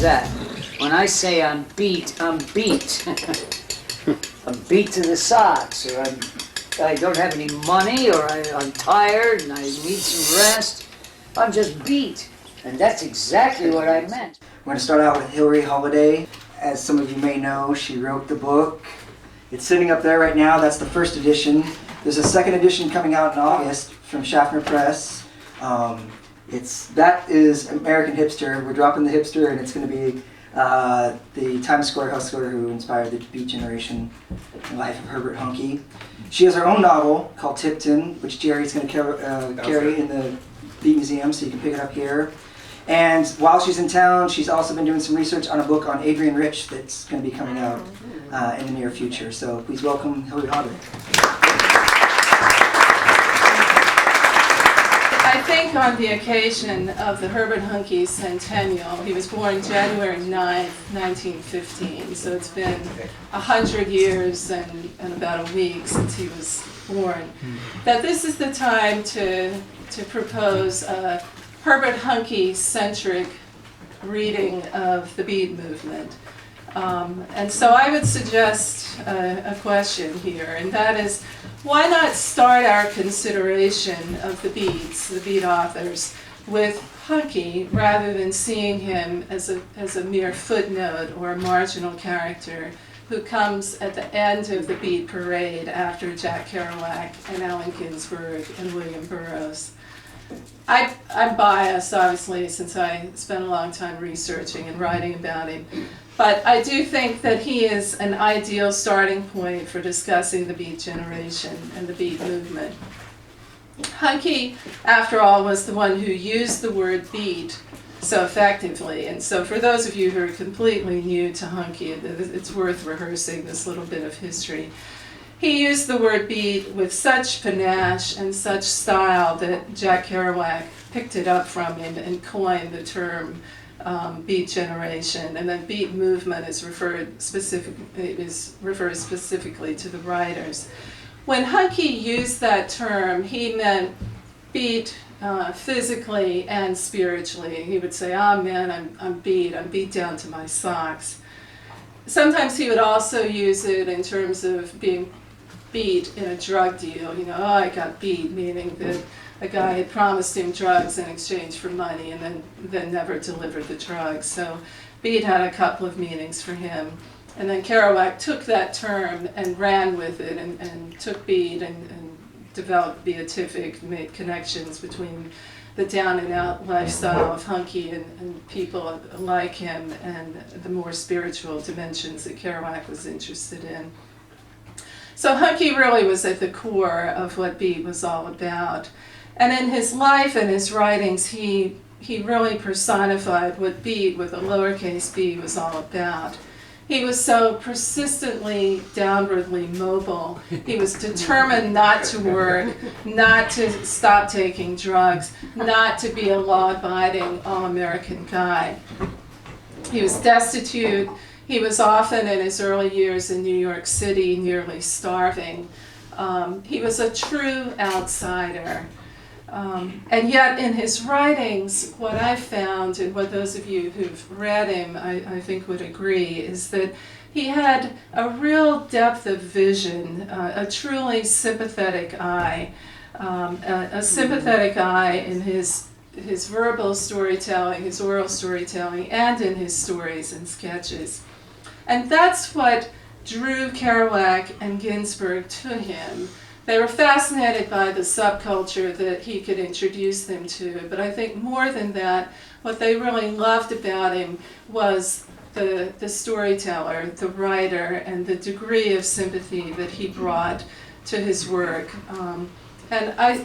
is that? When I say I'm beat, I'm beat. I'm beat to the socks, or I don't have any money, or I'm tired and I need some rest. I'm just beat. And that's exactly what I meant. We're going to start out with Hilary Holladay. As some of you may know, she wrote the book. It's sitting up there right now. That's the first edition. There's a second edition coming out in August from Schafer Press. That is American Hipster. We're dropping the hipster, and it's going to be the Times Square hustler who inspired the Beat generation, the life of Herbert Huncke. She has her own novel called Tipton, which Jerry's going to carry in the Beat Museum, so you can pick it up here. And while she's in town, she's also been doing some research on a book on Adrienne Rich that's going to be coming out in the near future. So please welcome Hilary Holladay. I think on the occasion of the Herbert Huncke Centennial, he was born January 9th, 1915, so it's been 100 years and about a week since he was born, that this is the time to propose a Herbert Huncke-centric reading of the Beat movement. And so I would suggest a question here, and that is, why not start our consideration of the Beat authors, with Huncke, rather than seeing him as a mere footnote or a marginal character who comes at the end of the Beat parade after Jack Kerouac and Allen Ginsberg and William Burroughs. I'm biased, obviously, since I spent a long time researching and writing about him. But I do think that he is an ideal starting point for discussing the Beat generation and the Beat movement. Huncke, after all, was the one who used the word beat so effectively. And so for those of you who are completely new to Huncke, it's worth rehearsing this little bit of history. He used the word beat with such panache and such style that Jack Kerouac picked it up from him and coined the term Beat generation, and then Beat movement refers specifically to the writers. When Huncke used that term, he meant beat physically and spiritually. He would say, "Oh man, I'm beat down to my socks." Sometimes he would also use it in terms of being beat in a drug deal. You know, "Oh, I got beat," meaning that a guy had promised him drugs in exchange for money and then never delivered the drugs. So beat had a couple of meanings for him. And then Kerouac took that term and ran with it and took beat and developed beatific, made connections between the down and out lifestyle of Huncke and people like him and the more spiritual dimensions that Kerouac was interested in. So Huncke really was at the core of what Beat was all about. And in his life and his writings, he really personified what Beat with a lowercase b was all about. He was so persistently downwardly mobile. He was determined not to work, not to stop taking drugs, not to be a law-abiding, all-American guy. He was destitute. He was often, in his early years in New York City, nearly starving. He was a true outsider. And yet in his writings, what I found, and what those of you who've read him I think would agree, is that he had a real depth of vision, a truly sympathetic eye, a sympathetic eye in his verbal storytelling, his oral storytelling, and in his stories and sketches. And that's what drew Kerouac and Ginsberg to him. They were fascinated by the subculture that he could introduce them to, but I think more than that, what they really loved about him was the storyteller, the writer, and the degree of sympathy that he brought to his work.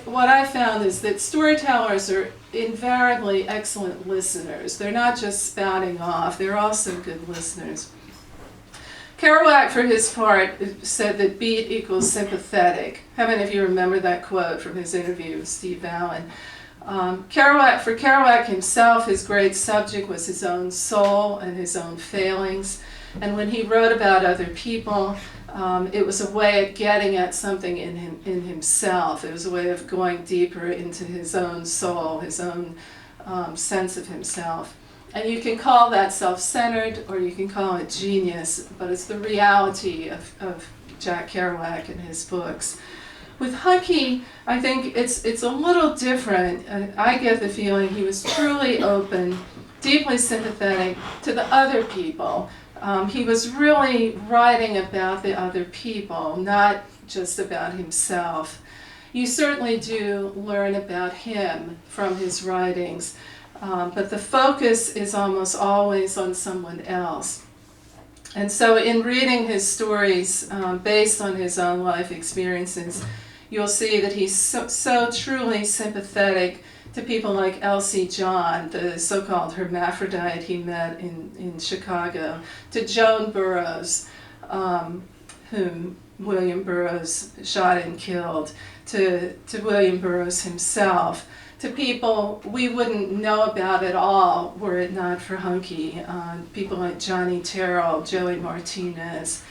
What I found is that storytellers are invariably excellent listeners. They're not just spouting off, they're also good listeners. Kerouac, for his part, said that beat equals sympathetic. How many of you remember that quote from his interview with Steve Allen? For Kerouac himself, his great subject was his own soul and his own failings. And when he wrote about other people, it was a way of getting at something in himself. It was a way of going deeper into his own soul, his own sense of himself. And you can call that self-centered or you can call it genius, but it's the reality of Jack Kerouac and his books. With Huncke, I think it's a little different. I get the feeling he was truly open, deeply sympathetic to the other people. He was really writing about the other people, not just about himself. You certainly do learn about him from his writings, but the focus is almost always on someone else. And so in reading his stories based on his own life experiences, you'll see that he's so truly sympathetic to people like Elsie John, the so-called hermaphrodite he met in Chicago, to Joan Burroughs, whom William Burroughs shot and killed, to William Burroughs himself, to people we wouldn't know about at all were it not for Huncke, people like Johnny Terrell, Joey Martinez,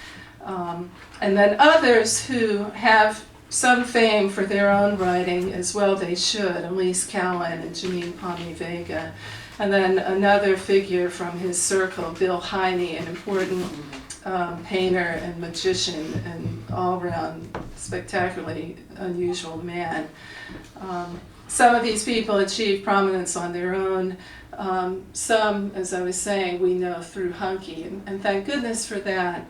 and then others who have some fame for their own writing, as well they should, Elise Cowan and Janine Palmy Vega. And then another figure from his circle, Bill Heine, an important painter and magician and all-around spectacularly unusual man. Some of these people achieved prominence on their own. Some, as I was saying, we know through Huncke, and thank goodness for that.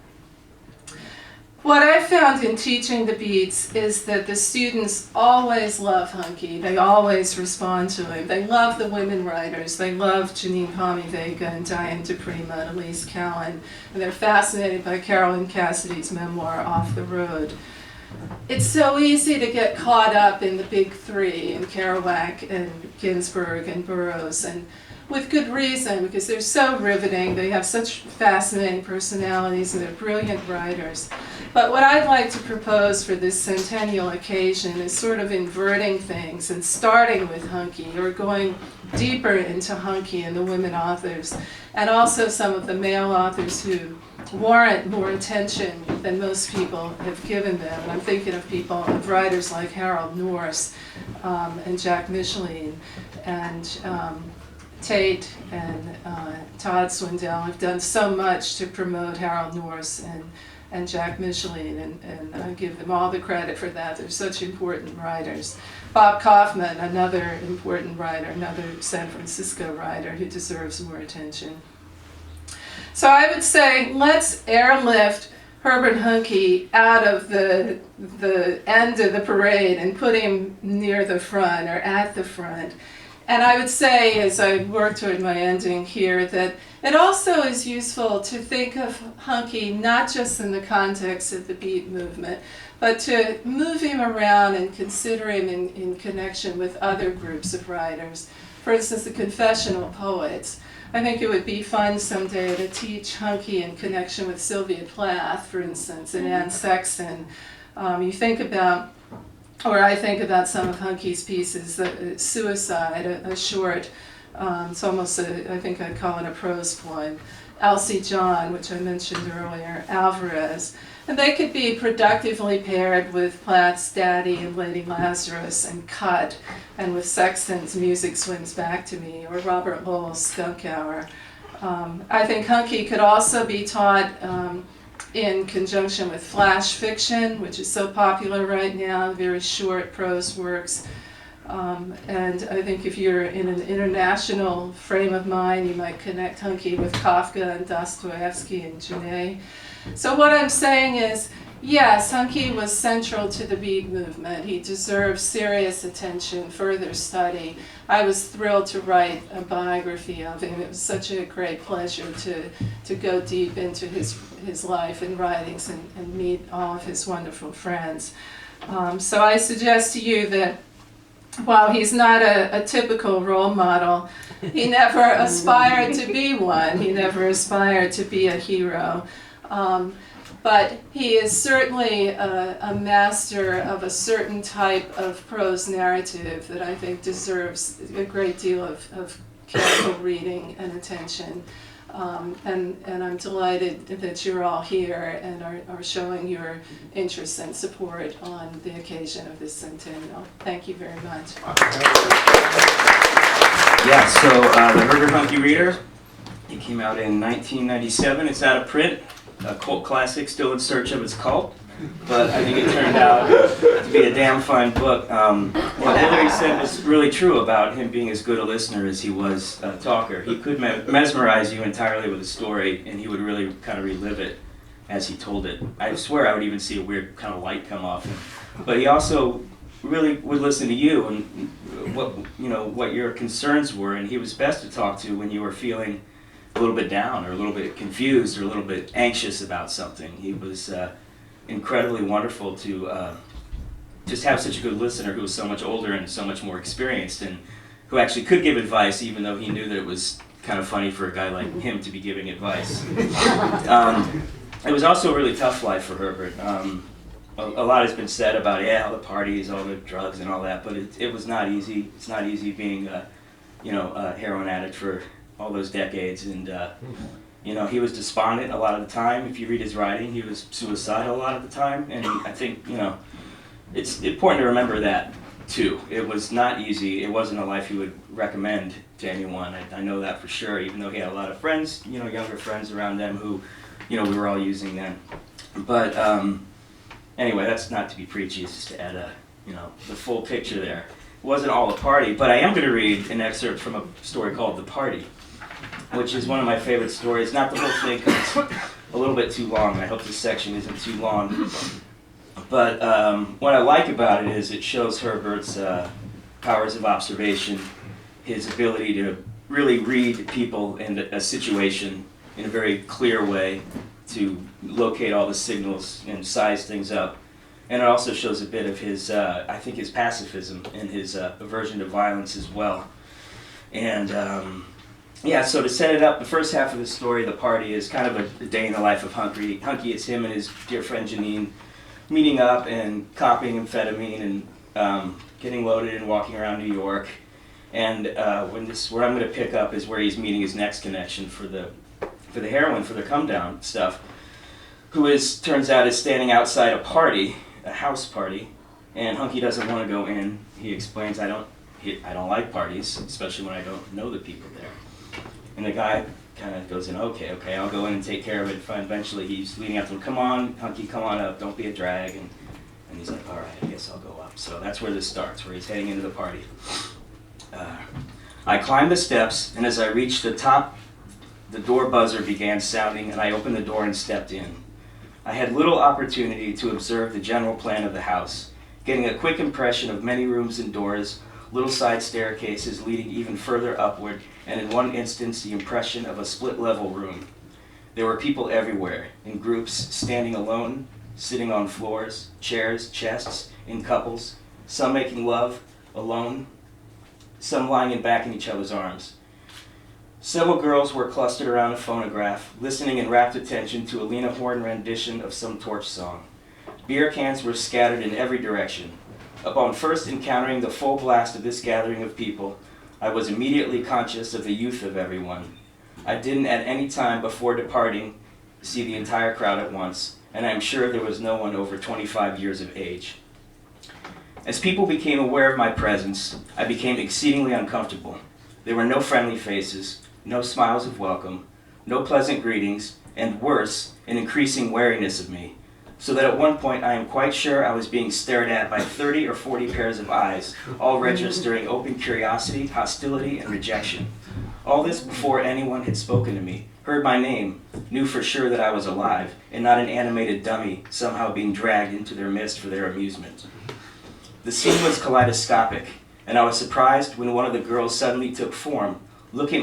What I found in teaching the Beats is that the students always love Huncke. They always respond to him. They love the women writers. They love Janine Palmy Vega and Diane DePrima and Elise Cowan. And they're fascinated by Carolyn Cassidy's memoir, Off the Road. It's so easy to get caught up in the big three, in Kerouac and Ginsberg and Burroughs, and with good reason, because they're so riveting. They have such fascinating personalities and they're brilliant writers. But what I'd like to propose for this centennial occasion is sort of inverting things and starting with Huncke, or going deeper into Huncke and the women authors, and also some of the male authors who warrant more attention than most people have given them. And I'm thinking of people, of writers like Harold Norse and Jack Micheline and Tate and Tate Swindell have done so much to promote Harold Norse and Jack Micheline, and I give them all the credit for that. They're such important writers. Bob Kaufman, another important writer, another San Francisco writer who deserves more attention. So I would say let's airlift Herbert Huncke out of the end of the parade and put him near the front or at the front. And I would say, as I work toward my ending here, that it also is useful to think of Huncke not just in the context of the Beat movement, but to move him around and consider him in connection with other groups of writers. For instance, the confessional poets. I think it would be fun someday to teach Huncke in connection with Sylvia Plath, for instance, and Anne Sexton. You think about, or I think about some of Huncke's pieces, Suicide, a short, it's almost, I think I'd call it a prose poem. Elsie John, which I mentioned earlier, Alvarez. And they could be productively paired with Plath's Daddy and Lady Lazarus and Cut, and with Sexton's Music Swings Back to Me, or Robert Lowell's Skunk Hour. I think Huncke could also be taught in conjunction with flash fiction, which is so popular right now, very short prose works. And I think if you're in an international frame of mind, you might connect Huncke with Kafka and Dostoevsky and Genet. So what I'm saying is, yes, Huncke was central to the Beat movement. He deserves serious attention, further study. I was thrilled to write a biography of him. It was such a great pleasure to go deep into his life and writings and meet all of his wonderful friends. So I suggest to you that while he's not a typical role model, he never aspired to be one. He never aspired to be a hero. But he is certainly a master of a certain type of prose narrative that I think deserves a great deal of careful reading and attention. And I'm delighted that you're all here and are showing your interest and support on the occasion of this centennial. Thank you very much. Yeah, so the Herbert Huncke reader, It came out in 1997. It's out of print. A cult classic, still in search of its cult. But I think it turned out to be a damn fine book. What Hilary said was really true about him being as good a listener as he was a talker. He could mesmerize you entirely with a story, and he would really kind of relive it as he told it. I swear I would even see a weird kind of light come off him. But he also really would listen to you and what your concerns were, and he was best to talk to when you were feeling a little bit down or a little bit confused or a little bit anxious about something. He was incredibly wonderful to just have such a good listener who was so much older and so much more experienced, and who actually could give advice even though he knew that it was kind of funny for a guy like him to be giving advice. It was also a really tough life for Herbert. A lot has been said about all the parties, all the drugs and all that, but it was not easy. It's not easy being a heroin addict for all those decades, and he was despondent a lot of the time. If you read his writing, he was suicidal a lot of the time, and I think it's important to remember that too. It was not easy. It wasn't a life he would recommend to anyone. I know that for sure. Even though he had a lot of friends, younger friends around them who, we were all using then. But anyway, that's not to be preachy. It's just to add the full picture there. It wasn't all a party, but I am going to read an excerpt from a story called The Party, which is one of my favorite stories. Not the whole thing, because it's a little bit too long. I hope this section isn't too long. But what I like about it is it shows Herbert's powers of observation, his ability to really read people and a situation in a very clear way, to locate all the signals and size things up. And it also shows a bit of his, I think, his pacifism and his aversion to violence as well. And so to set it up, the first half of the story, The Party, is kind of a day in the life of Huncke. Huncke is him and his dear friend Janine meeting up and copying amphetamine and getting loaded and walking around New York. And where I'm going to pick up is where he's meeting his next connection for the heroin, for the come down stuff, who turns out is standing outside a party, a house party, and Huncke doesn't want to go in. He explains, I don't like parties, especially when I don't know the people there. And the guy kind of goes in, okay, I'll go in and take care of it. And eventually he's leading up to him, come on, Huncke, come on up, don't be a drag. And he's like, all right, I guess I'll go up. So that's where this starts, where he's heading into the party. I climbed the steps, and as I reached the top, the door buzzer began sounding, and I opened the door and stepped in. I had little opportunity to observe the general plan of the house, getting a quick impression of many rooms and doors, little side staircases leading even further upward, and in one instance the impression of a split-level room. There were people everywhere, in groups, standing alone, sitting on floors, chairs, chests, in couples, some making love, alone, some lying back in each other's arms. Several girls were clustered around a phonograph, listening in rapt attention to a Lena Horne rendition of some torch song. Beer cans were scattered in every direction. Upon first encountering the full blast of this gathering of people, I was immediately conscious of the youth of everyone. I didn't at any time before departing see the entire crowd at once, and I am sure there was no one over 25 years of age. As people became aware of my presence, I became exceedingly uncomfortable. There were no friendly faces, no smiles of welcome, no pleasant greetings, and worse, an increasing wariness of me, so that at one point I am quite sure I was being stared at by 30 or 40 pairs of eyes, all registering open curiosity, hostility, and rejection. All this before anyone had spoken to me, heard my name, knew for sure that I was alive, and not an animated dummy somehow being dragged into their midst for their amusement. The scene was kaleidoscopic, and I was surprised when one of the girls suddenly took form, looking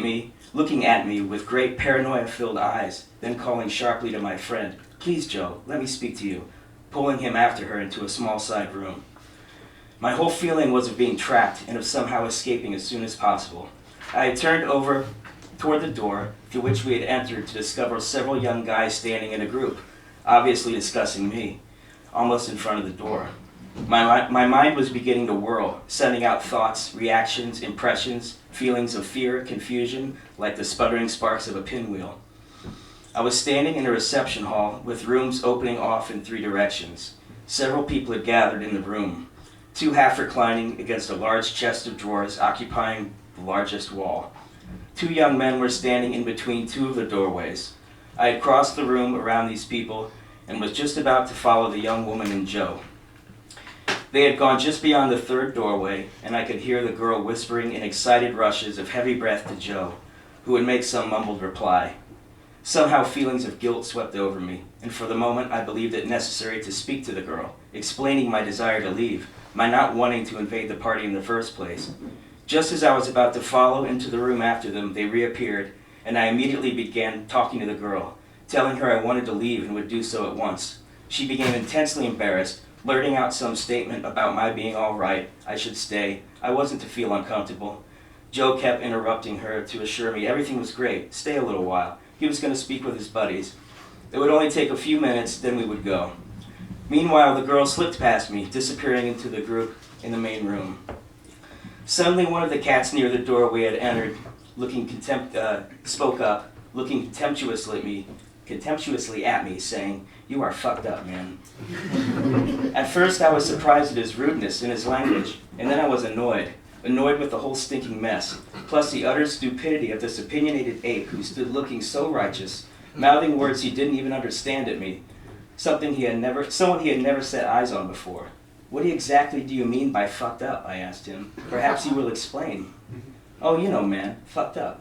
at me with great paranoia-filled eyes, then calling sharply to my friend, "Please, Joe, let me speak to you," pulling him after her into a small side room. My whole feeling was of being trapped and of somehow escaping as soon as possible. I had turned over toward the door through which we had entered to discover several young guys standing in a group, obviously discussing me, almost in front of the door. My mind was beginning to whirl, sending out thoughts, reactions, impressions, feelings of fear, confusion, like the sputtering sparks of a pinwheel. I was standing in a reception hall with rooms opening off in three directions. Several people had gathered in the room, two half reclining against a large chest of drawers occupying the largest wall. Two young men were standing in between two of the doorways. I had crossed the room around these people and was just about to follow the young woman and Joe. They had gone just beyond the third doorway, and I could hear the girl whispering in excited rushes of heavy breath to Joe, who would make some mumbled reply. Somehow feelings of guilt swept over me, and for the moment I believed it necessary to speak to the girl, explaining my desire to leave, my not wanting to invade the party in the first place. Just as I was about to follow into the room after them, they reappeared, and I immediately began talking to the girl, telling her I wanted to leave and would do so at once. She became intensely embarrassed, blurting out some statement about my being all right, I should stay, I wasn't to feel uncomfortable. Joe kept interrupting her to assure me everything was great, stay a little while. He was going to speak with his buddies. It would only take a few minutes, then we would go. Meanwhile, the girl slipped past me, disappearing into the group in the main room. Suddenly, one of the cats near the doorway had entered, spoke up, looking contemptuously at me, saying, "You are fucked up, man." At first, I was surprised at his rudeness and his language, and then I was annoyed with the whole stinking mess, plus the utter stupidity of this opinionated ape who stood looking so righteous, mouthing words he didn't even understand at me, someone he had never set eyes on before. "What exactly do you mean by fucked up?" I asked him. "Perhaps you will explain." "Oh, you know, man, fucked up."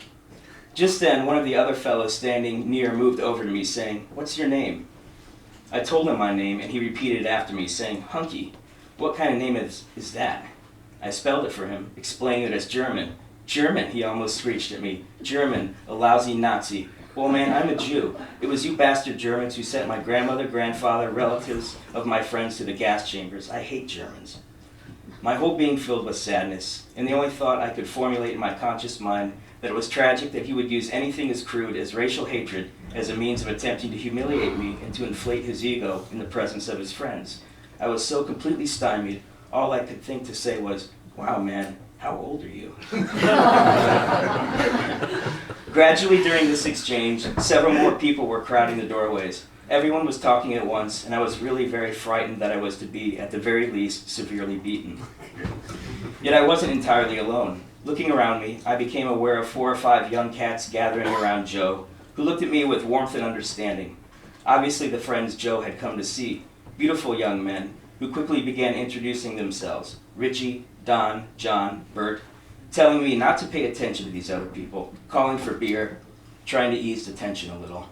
Just then, one of the other fellows standing near moved over to me, saying, "What's your name?" I told him my name, and he repeated it after me, saying, "Huncke. What kind of name is that?" I spelled it for him, explaining it as German. "German," he almost screeched at me. "German, a lousy Nazi. Well, man, I'm a Jew. It was you bastard Germans who sent my grandmother, grandfather, relatives of my friends to the gas chambers. I hate Germans." My whole being filled with sadness, and the only thought I could formulate in my conscious mind that it was tragic that he would use anything as crude as racial hatred as a means of attempting to humiliate me and to inflate his ego in the presence of his friends. I was so completely stymied, all I could think to say was, "Wow, man, how old are you?" Gradually during this exchange, several more people were crowding the doorways. Everyone was talking at once, and I was really very frightened that I was to be, at the very least, severely beaten. Yet I wasn't entirely alone. Looking around me, I became aware of 4 or 5 young cats gathering around Joe, who looked at me with warmth and understanding. Obviously the friends Joe had come to see, beautiful young men, who quickly began introducing themselves, Richie, Don, John, Bert, telling me not to pay attention to these other people, calling for beer, trying to ease the tension a little.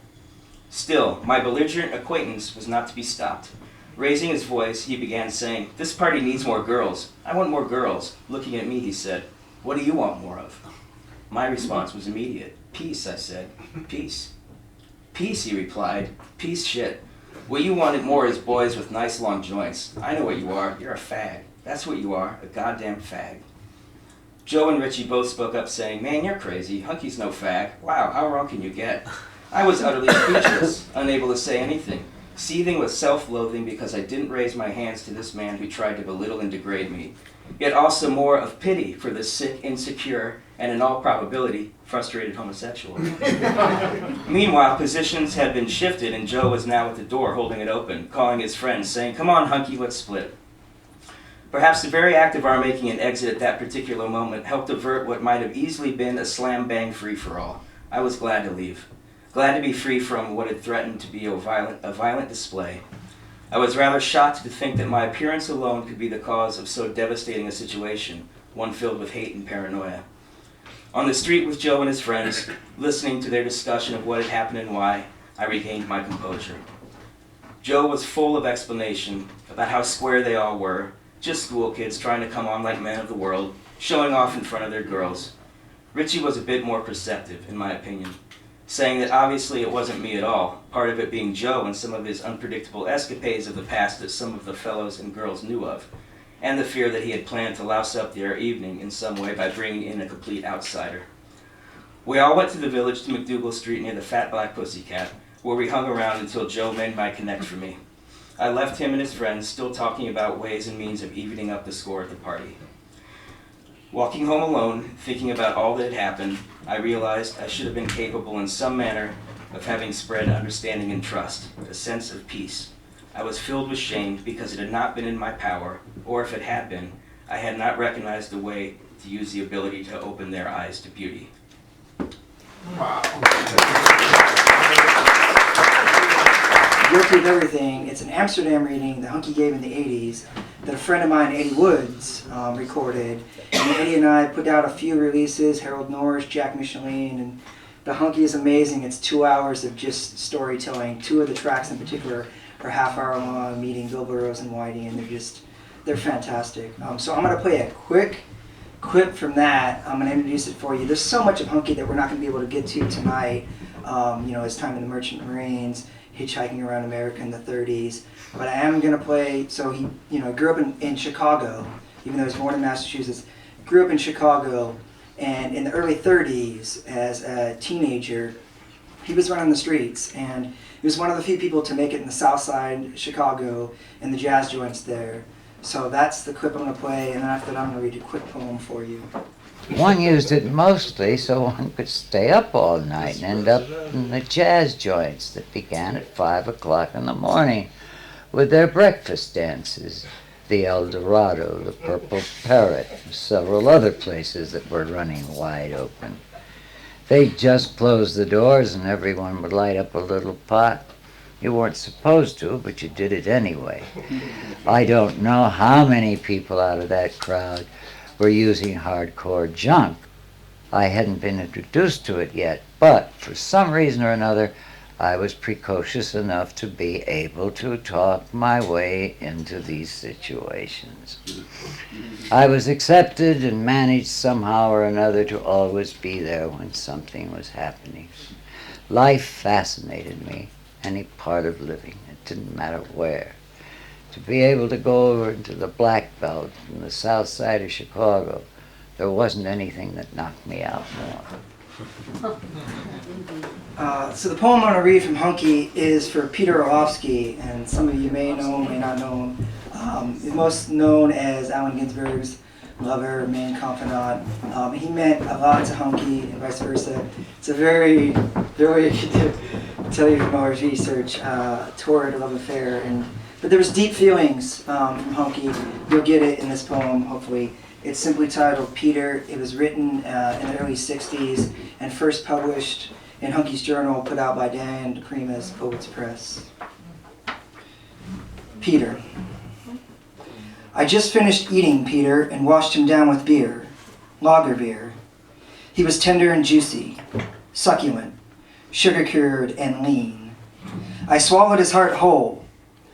Still, my belligerent acquaintance was not to be stopped. Raising his voice, he began saying, "This party needs more girls. I want more girls." Looking at me, he said, "What do you want more of?" My response was immediate. "Peace," I said. "Peace." "Peace," he replied. "Peace shit. What you wanted more is boys with nice long joints. I know what you are. You're a fag. That's what you are, a goddamn fag." Joe and Richie both spoke up saying, "Man, you're crazy. Huncke's no fag. Wow, how wrong can you get?" I was utterly speechless, unable to say anything, seething with self-loathing because I didn't raise my hands to this man who tried to belittle and degrade me, yet also more of pity for this sick, insecure, and in all probability, frustrated homosexual. Meanwhile, positions had been shifted and Joe was now at the door holding it open, calling his friends, saying, "Come on, Huncke, let's split." Perhaps the very act of our making an exit at that particular moment helped avert what might have easily been a slam-bang free-for-all. I was glad to leave. Glad to be free from what had threatened to be a violent display. I was rather shocked to think that my appearance alone could be the cause of so devastating a situation, one filled with hate and paranoia. On the street with Joe and his friends, listening to their discussion of what had happened and why, I regained my composure. Joe was full of explanation about how square they all were, just school kids trying to come on like men of the world, showing off in front of their girls. Richie was a bit more perceptive, in my opinion, saying that obviously it wasn't me at all, part of it being Joe and some of his unpredictable escapades of the past that some of the fellows and girls knew of, and the fear that he had planned to louse up their evening in some way by bringing in a complete outsider. We all went to the village to McDougal Street near the Fat Black Pussycat, where we hung around until Joe made my connect for me. I left him and his friends still talking about ways and means of evening up the score at the party. Walking home alone, thinking about all that had happened, I realized I should have been capable in some manner of having spread understanding and trust, a sense of peace. I was filled with shame because it had not been in my power, or if it had been, I had not recognized the way to use the ability to open their eyes to beauty. Guilty of Everything. It's an Amsterdam reading that Huncke gave in the 80s that a friend of mine, Eddie Woods, recorded. And Eddie and I put out a few releases, Harold Norris, Jack Micheline, and the Huncke is amazing. It's 2 hours of just storytelling. 2 of the tracks in particular are half-hour long, meeting Bill Burroughs and Whitey, and they're fantastic. So I'm going to play a quick clip from that. I'm going to introduce it for you. There's so much of Huncke that we're not going to be able to get to tonight. His time in the Merchant Marines, hitchhiking around America in the 30s. But I am going to play, so he grew up in Chicago, even though he was born in Massachusetts. Grew up in Chicago, and in the early 30s, as a teenager, he was running the streets, and he was one of the few people to make it in the South Side Chicago and the jazz joints there. So that's the clip I'm going to play, and then after that I'm going to read a quick poem for you. One used it mostly so one could stay up all night and end up in the jazz joints that began at 5 o'clock in the morning with their breakfast dances, the El Dorado, the Purple Parrot, and several other places that were running wide open. They'd just close the doors and everyone would light up a little pot. You weren't supposed to, but you did it anyway. I don't know how many people out of that crowd were using hardcore junk. I hadn't been introduced to it yet, but for some reason or another, I was precocious enough to be able to talk my way into these situations. I was accepted and managed somehow or another to always be there when something was happening. Life fascinated me, any part of living. It didn't matter where. To be able to go over into the Black Belt from the south side of Chicago, there wasn't anything that knocked me out more. So the poem I'm going to read from Huncke is for Peter Orlovsky, and some of you may know, may not know him. He's most known as Allen Ginsberg's lover, main confidant. He meant a lot to Huncke and vice versa. It's a very, very, to tell you from our research, torrid love affair. But there was deep feelings from Huncke. You'll get it in this poem, hopefully. It's simply titled Peter. It was written in the early 60s and first published in Huncke's journal, put out by Dan DeCrema's Poets Press. Peter. I just finished eating Peter and washed him down with beer, lager beer. He was tender and juicy, succulent, sugar-cured and lean. I swallowed his heart whole,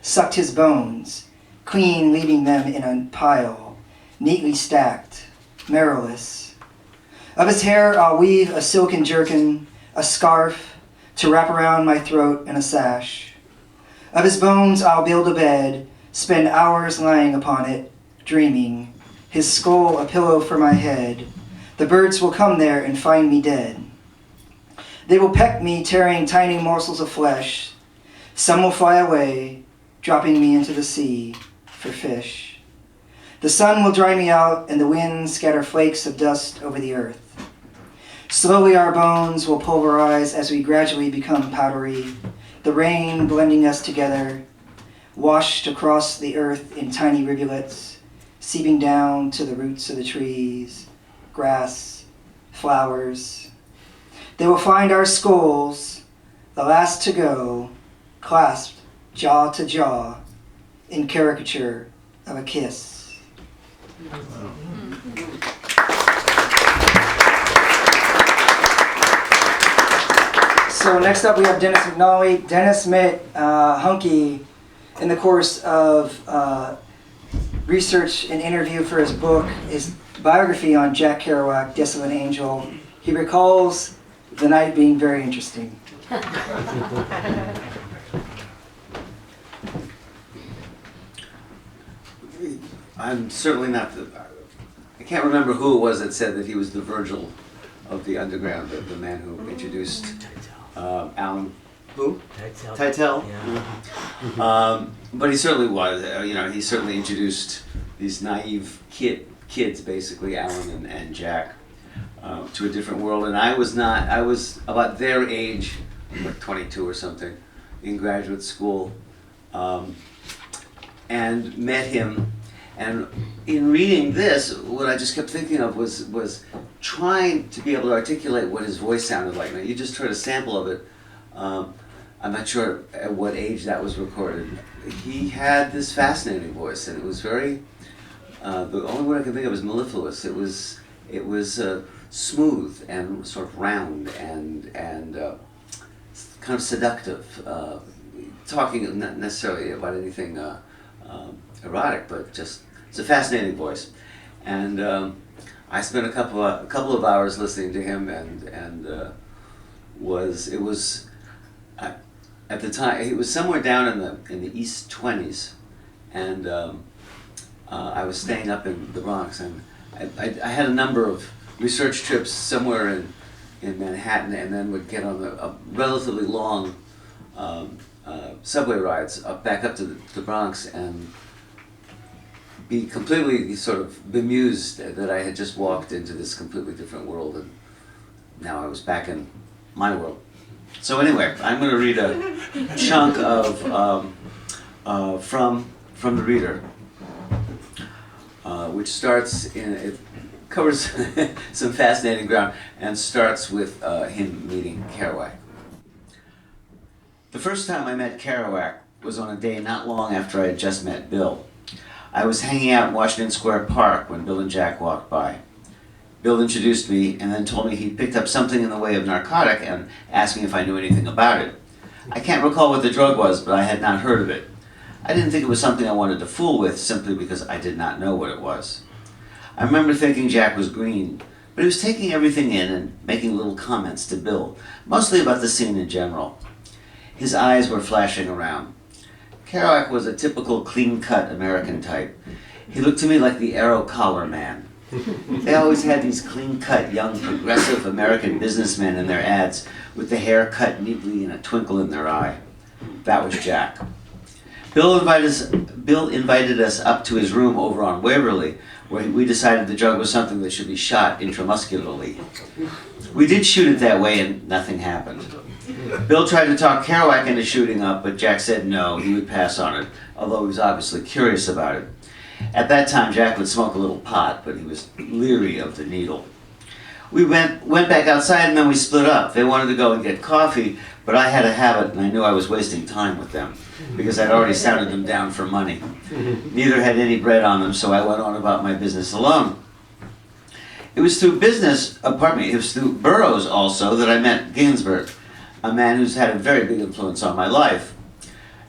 sucked his bones, clean, leaving them in a pile, neatly stacked, marrowless. Of his hair I'll weave a silken jerkin, a scarf to wrap around my throat and a sash. Of his bones I'll build a bed, spend hours lying upon it, dreaming, his skull a pillow for my head. The birds will come there and find me dead. They will peck me, tearing tiny morsels of flesh. Some will fly away, dropping me into the sea for fish. The sun will dry me out, and the wind scatter flakes of dust over the earth. Slowly our bones will pulverize as we gradually become powdery, the rain blending us together, washed across the earth in tiny rivulets, seeping down to the roots of the trees, grass, flowers. They will find our skulls, the last to go, clasped jaw to jaw, in caricature of a kiss. So next up we have Dennis McNally. Dennis met Huncke in the course of research and interview for his book, his biography on Jack Kerouac, Desolate Angel. He recalls the night being very interesting. I'm certainly not I can't remember who it was that said that he was the Virgil of the underground, the man who introduced Alan. Who? Titel. Yeah. But he certainly was. He certainly introduced these naive kids, basically Alan and Jack, to a different world. And I was about their age, like 22 or something, in graduate school, and met him. And in reading this, what I just kept thinking of was trying to be able to articulate what his voice sounded like. Now, you just heard a sample of it. I'm not sure at what age that was recorded. He had this fascinating voice, and it was very, the only word I can think of is mellifluous. It was smooth and sort of round and kind of seductive, talking not necessarily about anything erotic, but just it's a fascinating voice. And I spent a couple of hours listening to him, and at the time it was somewhere down in the East 20s, and I was staying up in the Bronx, and I had a number of research trips somewhere in Manhattan, and then would get on a relatively long subway rides back up to the Bronx, and be completely sort of bemused that I had just walked into this completely different world, and now I was back in my world. So anyway, I'm going to read a chunk of from the reader, which starts it covers some fascinating ground, and starts with him meeting Kerouac. The first time I met Kerouac was on a day not long after I had just met Bill. I was hanging out in Washington Square Park when Bill and Jack walked by. Bill introduced me and then told me he'd picked up something in the way of narcotic and asked me if I knew anything about it. I can't recall what the drug was, but I had not heard of it. I didn't think it was something I wanted to fool with simply because I did not know what it was. I remember thinking Jack was green, but he was taking everything in and making little comments to Bill, mostly about the scene in general. His eyes were flashing around. Kerouac was a typical clean-cut American type. He looked to me like the Arrow Collar Man. They always had these clean-cut, young, progressive American businessmen in their ads with the hair cut neatly and a twinkle in their eye. That was Jack. Bill invited us up to his room over on Waverly, where we decided the drug was something that should be shot intramuscularly. We did shoot it that way, and nothing happened. Bill tried to talk Kerouac into shooting up, but Jack said no, he would pass on it, although he was obviously curious about it. At that time, Jack would smoke a little pot, but he was leery of the needle. We went back outside, and then we split up. They wanted to go and get coffee, but I had a habit, and I knew I was wasting time with them, because I'd already sounded them down for money. Neither had any bread on them, so I went on about my business alone. It was through Burroughs also that I met Ginsberg, a man who's had a very big influence on my life.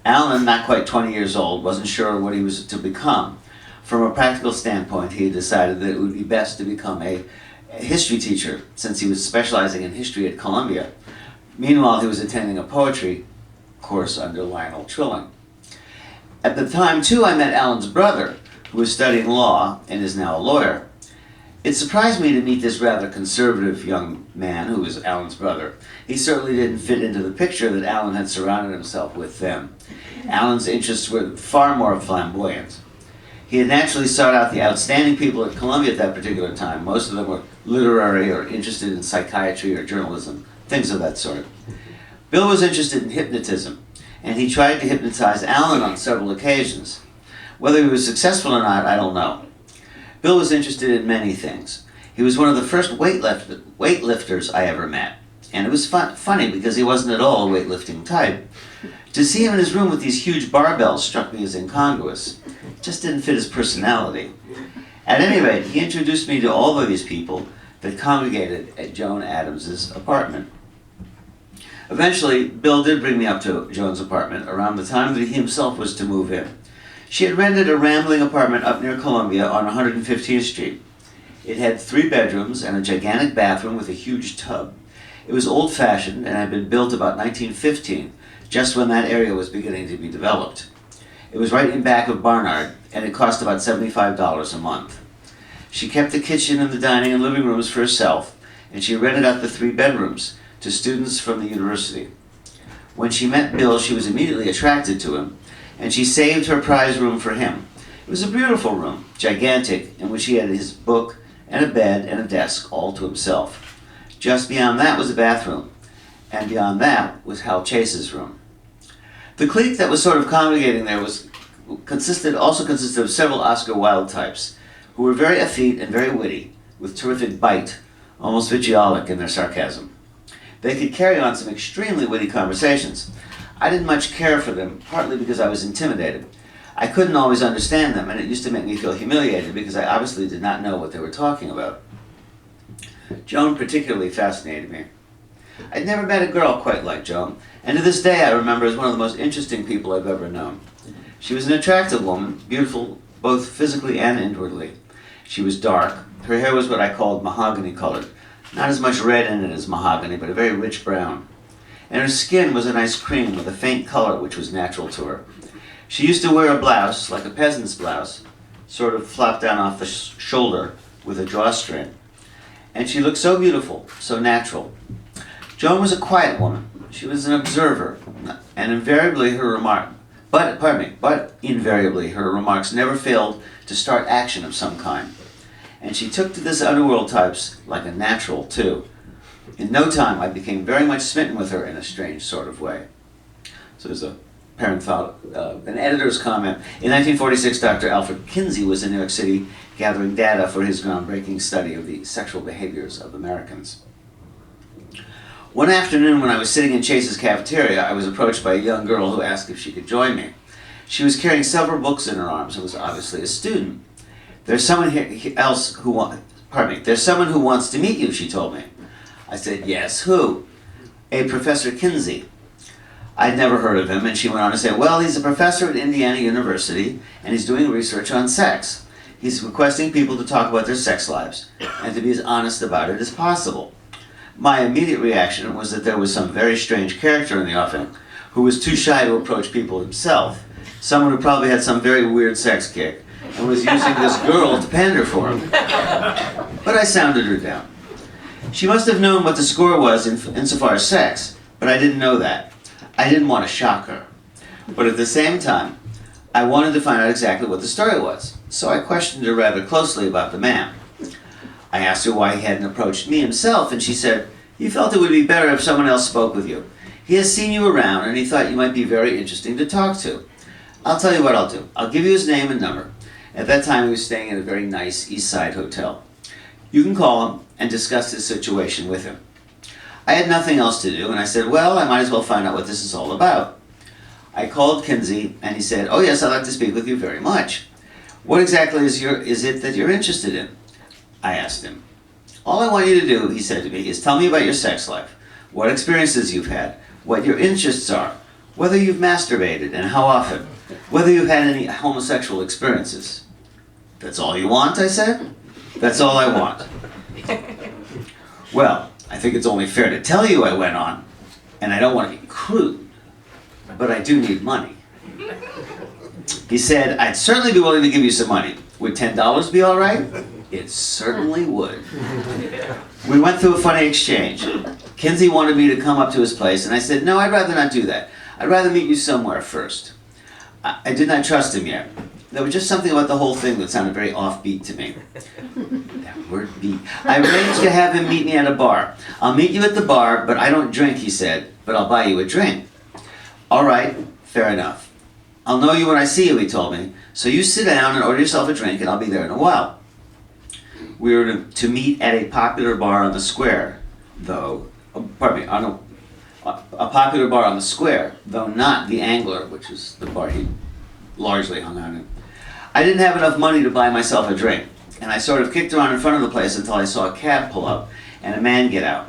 Alan, not quite 20 years old, wasn't sure what he was to become. From a practical standpoint, he had decided that it would be best to become a history teacher, since he was specializing in history at Columbia. Meanwhile, he was attending a poetry course under Lionel Trilling. At the time, too, I met Alan's brother, who was studying law and is now a lawyer. It surprised me to meet this rather conservative young man who was Alan's brother. He certainly didn't fit into the picture that Alan had surrounded himself with then. Alan's interests were far more flamboyant. He had naturally sought out the outstanding people at Columbia at that particular time. Most of them were literary or interested in psychiatry or journalism, things of that sort. Bill was interested in hypnotism, and he tried to hypnotize Alan on several occasions. Whether he was successful or not, I don't know. Bill was interested in many things. He was one of the first weightlifters I ever met. And it was funny because he wasn't at all a weightlifting type. To see him in his room with these huge barbells struck me as incongruous. It just didn't fit his personality. At any rate, he introduced me to all of these people that congregated at Joan Adams's apartment. Eventually, Bill did bring me up to Joan's apartment around the time that he himself was to move in. She had rented a rambling apartment up near Columbia on 115th Street. It had 3 bedrooms and a gigantic bathroom with a huge tub. It was old-fashioned and had been built about 1915, just when that area was beginning to be developed. It was right in back of Barnard, and it cost about $75 a month. She kept the kitchen and the dining and living rooms for herself, and she rented out the 3 bedrooms to students from the university. When she met Bill, she was immediately attracted to him, and she saved her prize room for him. It was a beautiful room, gigantic, in which he had his book and a bed and a desk all to himself. Just beyond that was a bathroom, and beyond that was Hal Chase's room. The clique that was sort of congregating there was also consisted of several Oscar Wilde types, who were very effete and very witty, with terrific bite, almost vitriolic in their sarcasm. They could carry on some extremely witty conversations. I didn't much care for them, partly because I was intimidated. I couldn't always understand them, and it used to make me feel humiliated because I obviously did not know what they were talking about. Joan particularly fascinated me. I'd never met a girl quite like Joan, and to this day I remember as one of the most interesting people I've ever known. She was an attractive woman, beautiful both physically and inwardly. She was dark. Her hair was what I called mahogany colored. Not as much red in it as mahogany, but a very rich brown. And her skin was a nice cream with a faint color which was natural to her. She used to wear a blouse, like a peasant's blouse, sort of flopped down off the shoulder with a drawstring. And she looked so beautiful, so natural. Joan was a quiet woman. She was an observer, and invariably her invariably her remarks never failed to start action of some kind. And she took to this underworld types like a natural, too. In no time, I became very much smitten with her in a strange sort of way. So there's a an editor's comment. In 1946, Dr. Alfred Kinsey was in New York City gathering data for his groundbreaking study of the sexual behaviors of Americans. One afternoon when I was sitting in Chase's cafeteria, I was approached by a young girl who asked if she could join me. She was carrying several books in her arms and was obviously a student. There's someone who wants to meet you, she told me. I said, yes, who? A Professor Kinsey. I'd never heard of him, and she went on to say, well, he's a professor at Indiana University, and he's doing research on sex. He's requesting people to talk about their sex lives, and to be as honest about it as possible. My immediate reaction was that there was some very strange character in the offing, who was too shy to approach people himself, someone who probably had some very weird sex kick, and was using this girl to pander for him. But I sounded her down. She must have known what the score was insofar as sex, but I didn't know that. I didn't want to shock her. But at the same time, I wanted to find out exactly what the story was, so I questioned her rather closely about the man. I asked her why he hadn't approached me himself, and she said, he felt it would be better if someone else spoke with you. He has seen you around, and he thought you might be very interesting to talk to. I'll tell you what I'll do. I'll give you his name and number. At that time, he was staying at a very nice East Side hotel. You can call him and discuss his situation with him. I had nothing else to do, and I said, well, I might as well find out what this is all about. I called Kinsey, and he said, oh yes, I'd like to speak with you very much. What exactly is it that you're interested in? I asked him. All I want you to do, he said to me, is tell me about your sex life, what experiences you've had, what your interests are, whether you've masturbated and how often, whether you've had any homosexual experiences. That's all you want, I said? That's all I want. Well, I think it's only fair to tell you, I went on, and I don't want to be crude, but I do need money. He said, I'd certainly be willing to give you some money. Would $10 be all right? It certainly would. We went through a funny exchange. Kinsey wanted me to come up to his place, and I said, no, I'd rather not do that. I'd rather meet you somewhere first. I did not trust him yet. There was just something about the whole thing that sounded very offbeat to me. That word beat. I arranged to have him meet me at a bar. I'll meet you at the bar, but I don't drink, he said, but I'll buy you a drink. All right, fair enough. I'll know you when I see you, he told me. So you sit down and order yourself a drink, and I'll be there in a while. We were to meet at a popular bar on the square, though, a popular bar on the square, though not the Angler, which is the bar he largely hung out in. I didn't have enough money to buy myself a drink, and I sort of kicked around in front of the place until I saw a cab pull up and a man get out.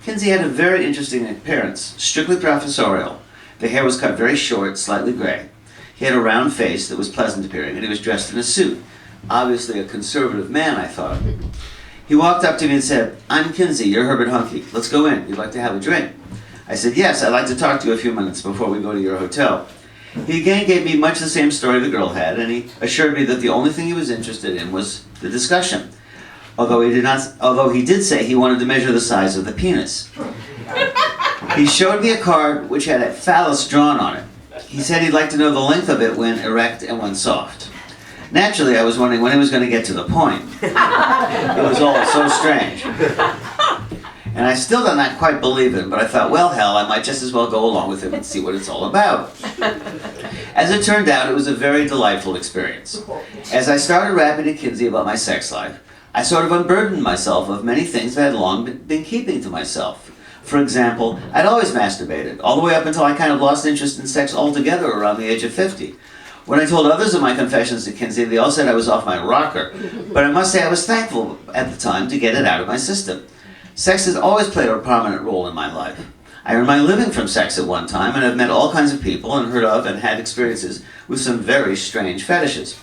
Kinsey had a very interesting appearance, strictly professorial. The hair was cut very short, slightly gray. He had a round face that was pleasant appearing, and he was dressed in a suit. Obviously a conservative man, I thought. He walked up to me and said, I'm Kinsey, you're Herbert Huncke. Let's go in. You'd like to have a drink? I said, yes, I'd like to talk to you a few minutes before we go to your hotel. He again gave me much the same story the girl had, and he assured me that the only thing he was interested in was the discussion. Although he did say he wanted to measure the size of the penis. He showed me a card which had a phallus drawn on it. He said he'd like to know the length of it when erect and when soft. Naturally, I was wondering when he was going to get to the point. It was all so strange. And I still did not quite believe him, but I thought, well, hell, I might just as well go along with him and see what it's all about. As it turned out, it was a very delightful experience. As I started rapping to Kinsey about my sex life, I sort of unburdened myself of many things I had long been keeping to myself. For example, I'd always masturbated, all the way up until I kind of lost interest in sex altogether around the age of 50. When I told others of my confessions to Kinsey, they all said I was off my rocker. But I must say I was thankful at the time to get it out of my system. Sex has always played a prominent role in my life. I earned my living from sex at one time, and I've met all kinds of people and heard of and had experiences with some very strange fetishes.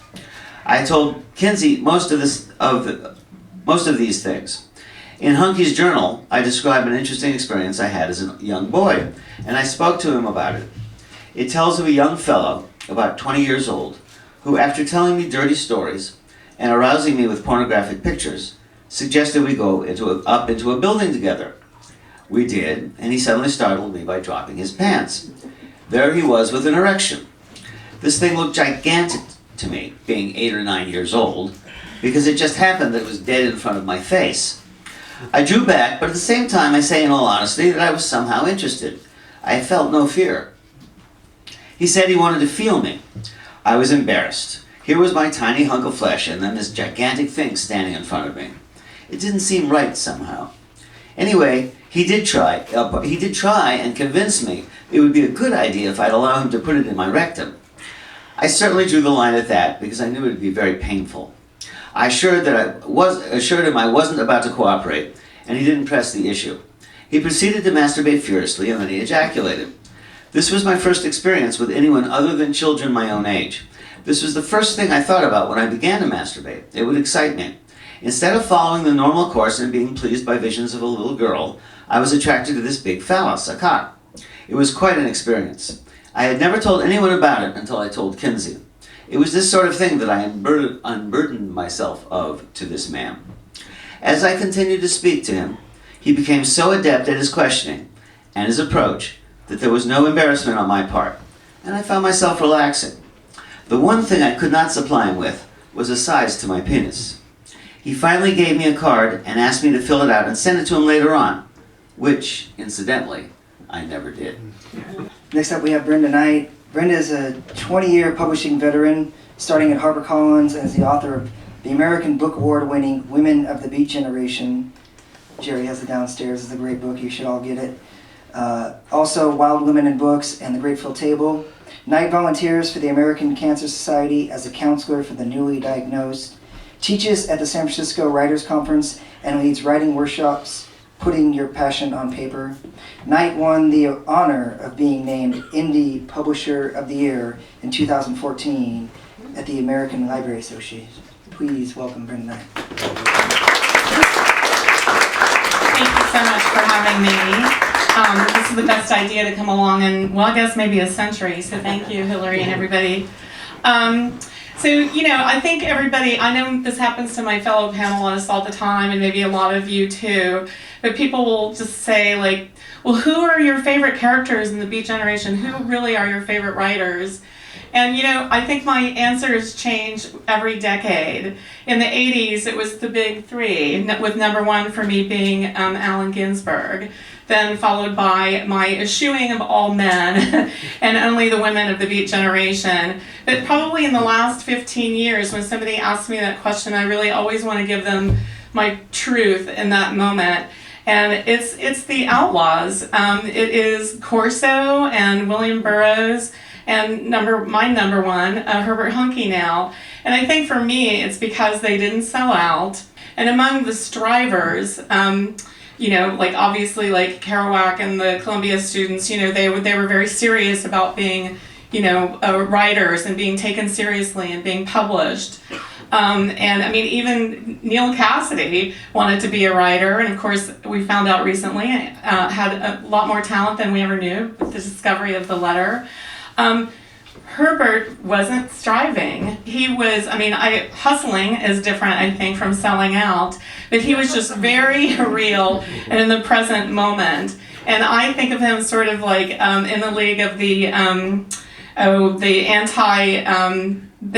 I told Kinsey most of these things. In Huncke's journal, I describe an interesting experience I had as a young boy, and I spoke to him about it. It tells of a young fellow, about 20 years old, who, after telling me dirty stories and arousing me with pornographic pictures, suggested we go up into a building together. We did, and he suddenly startled me by dropping his pants. There he was with an erection. This thing looked gigantic to me, being 8 or 9 years old, because it just happened that it was dead in front of my face. I drew back, but at the same time I say in all honesty that I was somehow interested. I felt no fear. He said he wanted to feel me. I was embarrassed. Here was my tiny hunk of flesh, and then this gigantic thing standing in front of me. It didn't seem right somehow. Anyway, he did try and convince me it would be a good idea if I'd allow him to put it in my rectum. I certainly drew the line at that because I knew it would be very painful. I assured him I wasn't about to cooperate, and he didn't press the issue. He proceeded to masturbate furiously, and then he ejaculated. This was my first experience with anyone other than children my own age. This was the first thing I thought about when I began to masturbate. It would excite me. Instead of following the normal course and being pleased by visions of a little girl, I was attracted to this big phallus, a cock. It was quite an experience. I had never told anyone about it until I told Kinsey. It was this sort of thing that I unburdened myself of to this man. As I continued to speak to him, he became so adept at his questioning and his approach that there was no embarrassment on my part, and I found myself relaxing. The one thing I could not supply him with was a size to my penis. He finally gave me a card and asked me to fill it out and send it to him later on, which, incidentally, I never did. Next up we have Brenda Knight. Brenda is a 20-year publishing veteran, starting at HarperCollins as the author of the American Book Award-winning Women of the Beat Generation. Jerry has it downstairs. It's a great book. You should all get it. Also, Wild Women in Books and The Grateful Table. Knight volunteers for the American Cancer Society as a counselor for the newly diagnosed. Teaches at the San Francisco Writers Conference and leads writing workshops, putting your passion on paper. Knight won the honor of being named Indie Publisher of the Year in 2014 at the American Library Association. Please welcome Brenda Knight. Thank you so much for having me. This is the best idea to come along in, well, I guess maybe a century, so thank you, Hilary, and everybody. So, I think everybody, I know this happens to my fellow panelists all the time, and maybe a lot of you too, but people will just say, like, well, who are your favorite characters in the Beat Generation? Who really are your favorite writers? And, I think my answers change every decade. In the 80s, it was the big three, with number one for me being Allen Ginsberg, then followed by my eschewing of all men and only the women of the Beat Generation. But probably in the last 15 years, when somebody asks me that question, I really always want to give them my truth in that moment. And it's the Outlaws. It is Corso and William Burroughs and my number one, Herbert Huncke now. And I think for me, it's because they didn't sell out. And among the strivers, obviously like Kerouac and the Columbia students, they were very serious about being, writers and being taken seriously and being published. Even Neil Cassidy wanted to be a writer, and of course we found out recently had a lot more talent than we ever knew with the discovery of the letter. Herbert wasn't striving. He was, hustling is different, I think, from selling out, but he was just very real and in the present moment. And I think of him sort of like in the league of the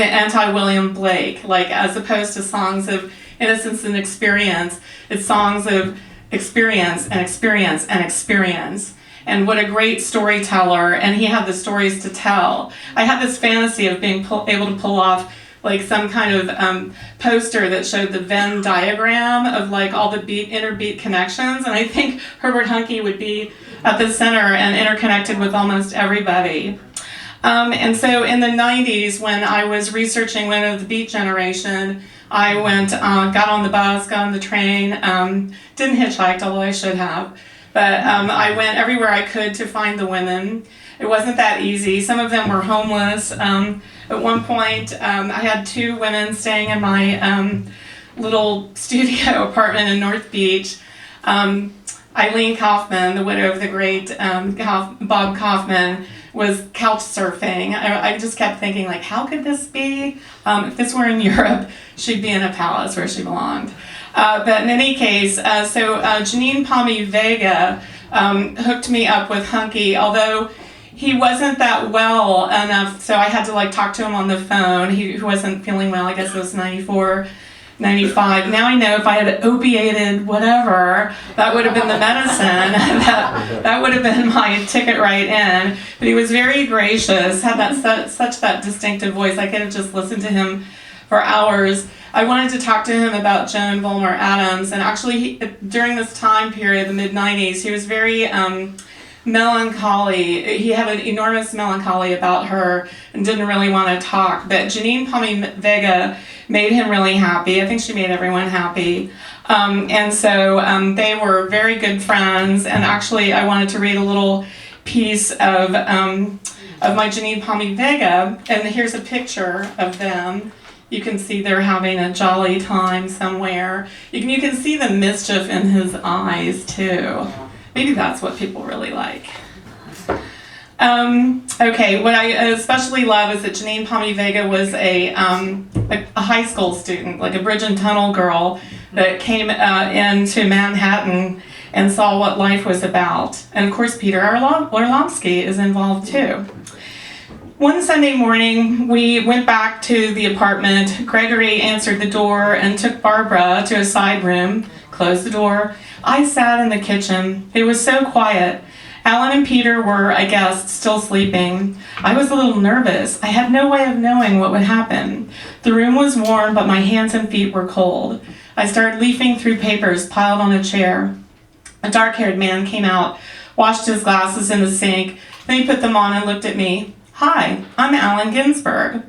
anti-William Blake, like as opposed to songs of innocence and experience, it's songs of experience and experience and experience. and what a great storyteller, and he had the stories to tell. I had this fantasy of being able to pull off like some kind of poster that showed the Venn diagram of like all the interbeat connections, and I think Herbert Huncke would be at the center and interconnected with almost everybody. And so in the 90s, when I was researching Women of the Beat Generation, I went, got on the bus, got on the train, didn't hitchhike, although I should have, but I went everywhere I could to find the women. It wasn't that easy. Some of them were homeless. At one point, I had 2 women staying in my little studio apartment in North Beach. Eileen Kaufman, the widow of the great Bob Kaufman, was couch surfing. I just kept thinking, like, how could this be? If this were in Europe, she'd be in a palace where she belonged. But in any case, so Janine Palmy Vega hooked me up with Huncke, although he wasn't that well enough, so I had to like talk to him on the phone. He wasn't feeling well. I guess it was 94, 95. Now I know if I had opiated whatever, that would have been the medicine. that would have been my ticket right in. But he was very gracious, had that such that distinctive voice. I could have just listened to him for hours. I wanted to talk to him about Joan Vollmer Adams, and actually during this time period, the mid-90s, he was very melancholy. He had an enormous melancholy about her and didn't really want to talk. But Janine Palmy Vega made him really happy. I think she made everyone happy. And so they were very good friends. And actually, I wanted to read a little piece of my Janine Palmy Vega. And here's a picture of them. You can see they're having a jolly time somewhere. You can see the mischief in his eyes, too. Maybe that's what people really like. Okay, what I especially love is that Janine Palmy Vega was a high school student, like a bridge and tunnel girl that came into Manhattan and saw what life was about. And of course, Peter Orlowski is involved too. One Sunday morning, we went back to the apartment. Gregory answered the door and took Barbara to a side room, closed the door. I sat in the kitchen. It was so quiet. Alan and Peter were, I guess, still sleeping. I was a little nervous. I had no way of knowing what would happen. The room was warm, but my hands and feet were cold. I started leafing through papers piled on a chair. A dark-haired man came out, washed his glasses in the sink, then he put them on and looked at me. Hi, I'm Allen Ginsberg.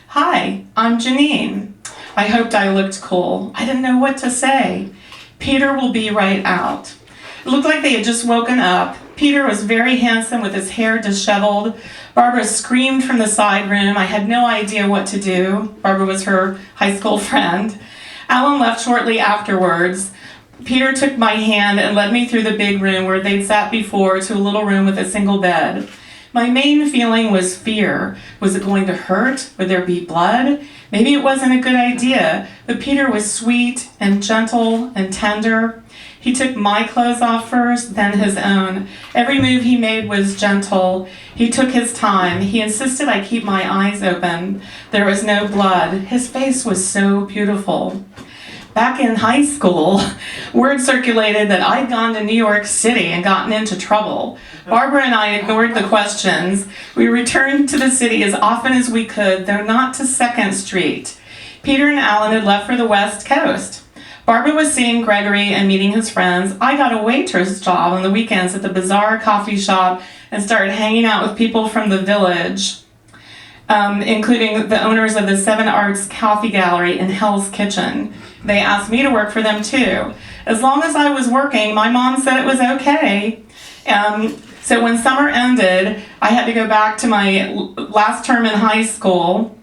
Hi, I'm Janine. I hoped I looked cool. I didn't know what to say. Peter will be right out. It looked like they had just woken up. Peter was very handsome with his hair disheveled. Barbara screamed from the side room. I had no idea what to do. Barbara was her high school friend. Alan left shortly afterwards. Peter took my hand and led me through the big room where they'd sat before to a little room with a single bed. My main feeling was fear. Was it going to hurt? Would there be blood? Maybe it wasn't a good idea, but Peter was sweet and gentle and tender. He took my clothes off first, then his own. Every move he made was gentle. He took his time. He insisted I keep my eyes open. There was no blood. His face was so beautiful. Back in high school, word circulated that I'd gone to New York City and gotten into trouble. Barbara and I ignored the questions. We returned to the city as often as we could, though not to 2nd Street. Peter and Alan had left for the West Coast. Barbara was seeing Gregory and meeting his friends. I got a waitress job on the weekends at the Bazaar coffee shop and started hanging out with people from the village, including the owners of the Seven Arts Coffee Gallery in Hell's Kitchen. They asked me to work for them too. As long as I was working, my mom said it was okay. So when summer ended, I had to go back to my last term in high school,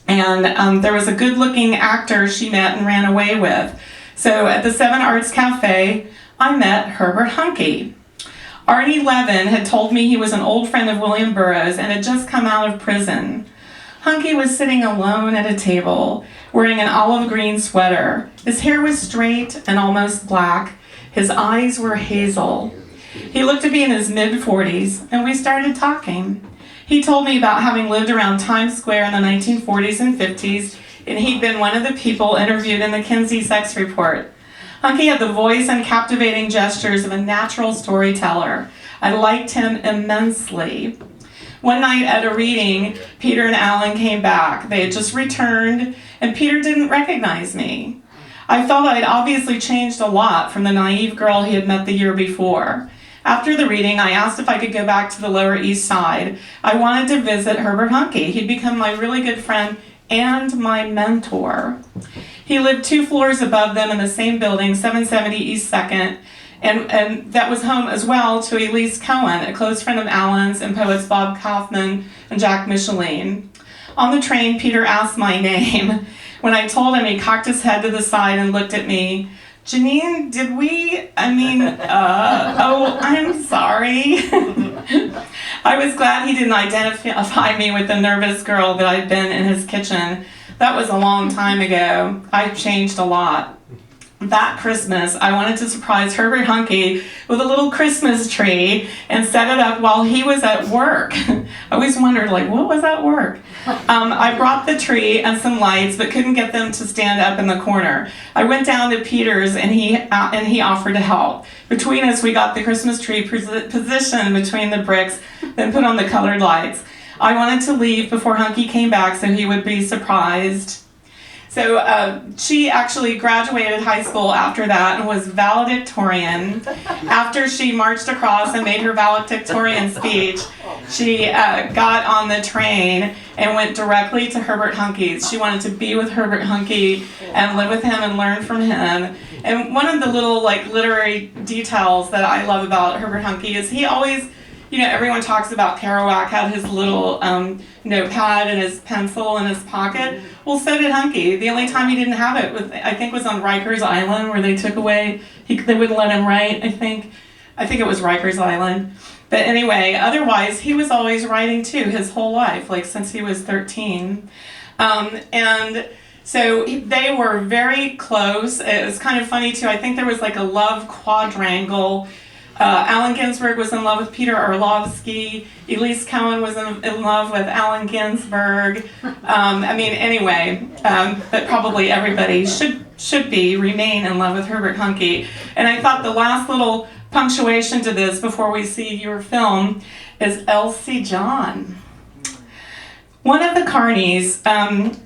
and there was a good-looking actor she met and ran away with. So at the Seven Arts Cafe, I met Herbert Huncke. Arnie Levin had told me he was an old friend of William Burroughs and had just come out of prison. Huncke was sitting alone at a table, wearing an olive green sweater. His hair was straight and almost black. His eyes were hazel. He looked to be in his mid-40s, and we started talking. He told me about having lived around Times Square in the 1940s and 50s, and he'd been one of the people interviewed in the Kinsey Sex Report. Huncke had the voice and captivating gestures of a natural storyteller. I liked him immensely. One night at a reading, Peter and Alan came back. They had just returned, and Peter didn't recognize me. I felt I'd obviously changed a lot from the naive girl he had met the year before. After the reading, I asked if I could go back to the Lower East Side. I wanted to visit Herbert Huncke. He'd become my really good friend and my mentor. He lived 2 floors above them in the same building, 770 East 2nd, and that was home as well to Elise Cohen, a close friend of Alan's, and poets Bob Kaufman and Jack Micheline. On the train, Peter asked my name. When I told him, he cocked his head to the side and looked at me. Janine, oh, I'm sorry. I was glad he didn't identify me with the nervous girl that I'd been in his kitchen. That was a long time ago. I've changed a lot. That Christmas, I wanted to surprise Herbert Huncke with a little Christmas tree and set it up while he was at work. I always wondered, what was at work? I brought the tree and some lights, but couldn't get them to stand up in the corner. I went down to Peter's, and he offered to help. Between us, we got the Christmas tree positioned between the bricks, then put on the colored lights. I wanted to leave before Huncke came back so he would be surprised. So she actually graduated high school after that and was valedictorian. After she marched across and made her valedictorian speech, she got on the train and went directly to Herbert Huncke's. She wanted to be with Herbert Huncke and live with him and learn from him. And one of the little literary details that I love about Herbert Huncke is he always, everyone talks about Kerouac had his little notepad and his pencil in his pocket. Well, so did Huncke. The only time he didn't have it was on Rikers Island, where they took away, they wouldn't let him write, I think it was Rikers Island. But anyway, otherwise, he was always writing too, his whole life, since he was 13. And so they were very close. It was kind of funny too. I think there was a love quadrangle. Allen Ginsberg was in love with Peter Orlovsky. Elise Cohen was in love with Allen Ginsberg. But probably everybody should remain in love with Herbert Huncke. And I thought the last little punctuation to this before we see your film is Elsie John. One of the Carneys,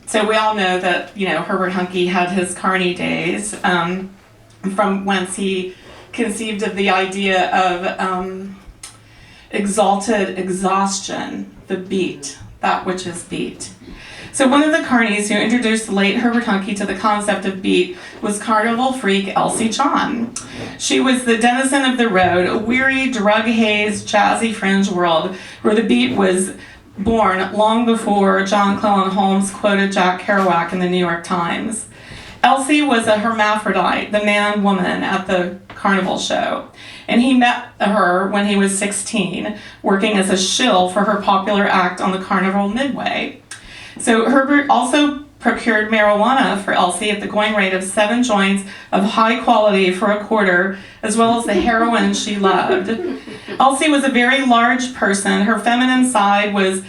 so we all know that, Herbert Huncke had his Carney days, from whence he conceived of the idea of exalted exhaustion, the beat, that which is beat. So one of the Carneys who introduced the late Herbert Huncke to the concept of beat was carnival freak Elsie John. She was the denizen of the road, a weary, drug-hazed, jazzy fringe world where the beat was born long before John Clellan Holmes quoted Jack Kerouac in the New York Times. Elsie was a hermaphrodite, the man-woman at the carnival show, and he met her when he was 16, working as a shill for her popular act on the Carnival Midway. So Herbert also procured marijuana for Elsie at the going rate of 7 joints of high quality for a quarter, as well as the heroin she loved. Elsie was a very large person. Her feminine side was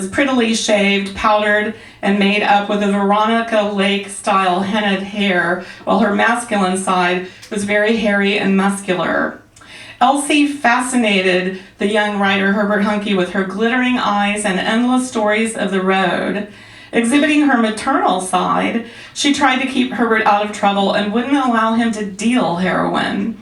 prettily shaved, powdered, and made up with a Veronica Lake-style hennaed hair, while her masculine side was very hairy and muscular. Elsie fascinated the young writer Herbert Huncke with her glittering eyes and endless stories of the road. Exhibiting her maternal side, she tried to keep Herbert out of trouble and wouldn't allow him to deal heroin.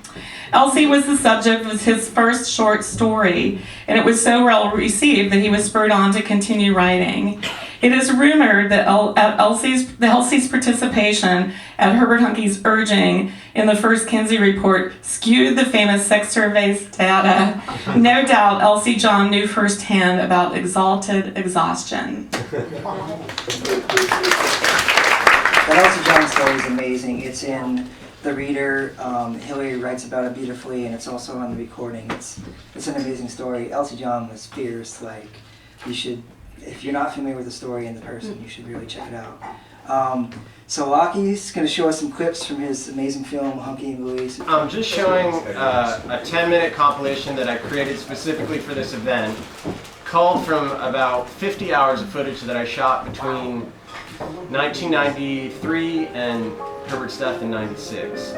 Elsie was the subject of his first short story, and it was so well received that he was spurred on to continue writing. It is rumored that Elsie's participation at Herbert Huncke's urging in the first Kinsey report skewed the famous sex survey's data. No doubt Elsie John knew firsthand about exalted exhaustion. That Elsie John story is amazing. It's in The Reader. Hilary writes about it beautifully, and it's also on the recording. It's an amazing story. Elsie John was fierce. You should, if you're not familiar with the story and the person, you should really check it out. So Aki's going to show us some clips from his amazing film, Huncke and Louise. I'm just showing a 10-minute compilation that I created specifically for this event, culled from about 50 hours of footage that I shot between 1993, and Herbert's death in 96.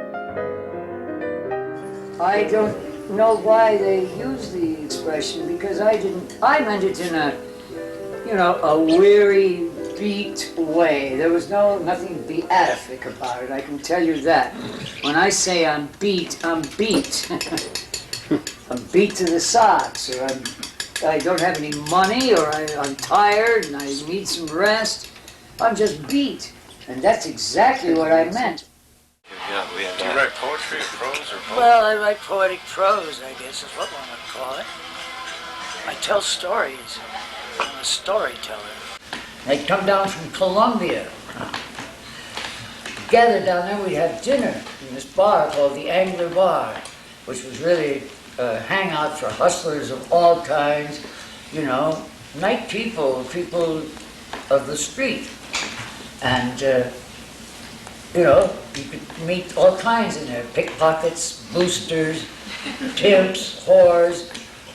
I don't know why they use the expression, because I meant it in a, a weary, beat way. There was nothing beatific about it, I can tell you that. When I say I'm beat, I'm beat. I'm beat to the socks, or I don't have any money, or I'm tired and I need some rest. I'm just beat. And that's exactly what I meant. Do you write poetry, prose, or both? Well, I write poetic prose, I guess is what one would call it. I tell stories. I'm a storyteller. They come down from Colombia. Gather down there, we have dinner in this bar called the Angler Bar, which was really a hangout for hustlers of all kinds, night people of the street. And, you could meet all kinds in there, pickpockets, boosters, pimps, whores,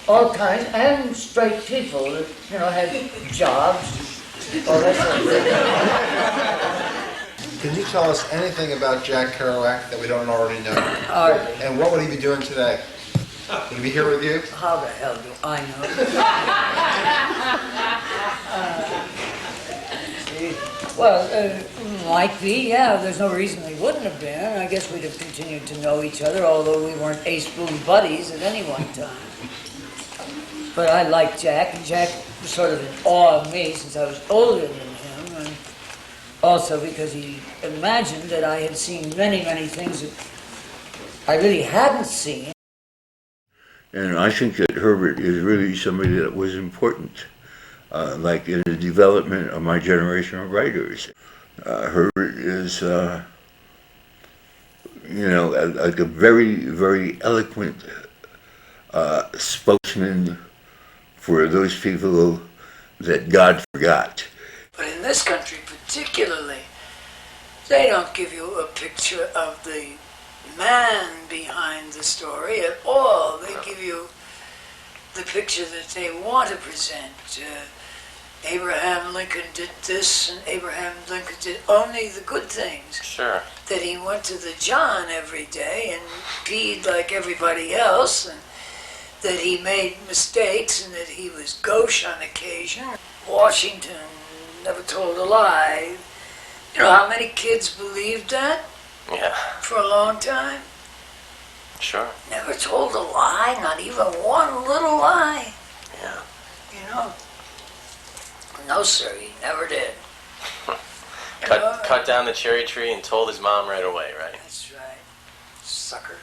all kinds, and straight people that, had jobs, all that sort of thing. Can you tell us anything about Jack Kerouac that we don't already know? Hardly. And what would he be doing today? Would he be here with you? How the hell do I know? Well, might be, yeah. There's no reason we wouldn't have been. I guess we'd have continued to know each other, although we weren't ace-boon buddies at any one time. But I liked Jack, and Jack was sort of in awe of me since I was older than him, and also because he imagined that I had seen many, many things that I really hadn't seen. And I think that Herbert is really somebody that was important, like in the development of my generation of writers. Herbert is, like a very, very eloquent spokesman for those people that God forgot. But in this country particularly, they don't give you a picture of the man behind the story at all. They give you the picture that they want to present. Abraham Lincoln did this, and Abraham Lincoln did only the good things. Sure. That he went to the John every day and peed like everybody else, and that he made mistakes, and that he was gauche on occasion. Washington never told a lie. You know how many kids believed that? Yeah. For a long time. Sure. Never told a lie, not even one little lie. Yeah. No, sir, he never did. Cut down the cherry tree and told his mom right away, right? That's right. Sucker.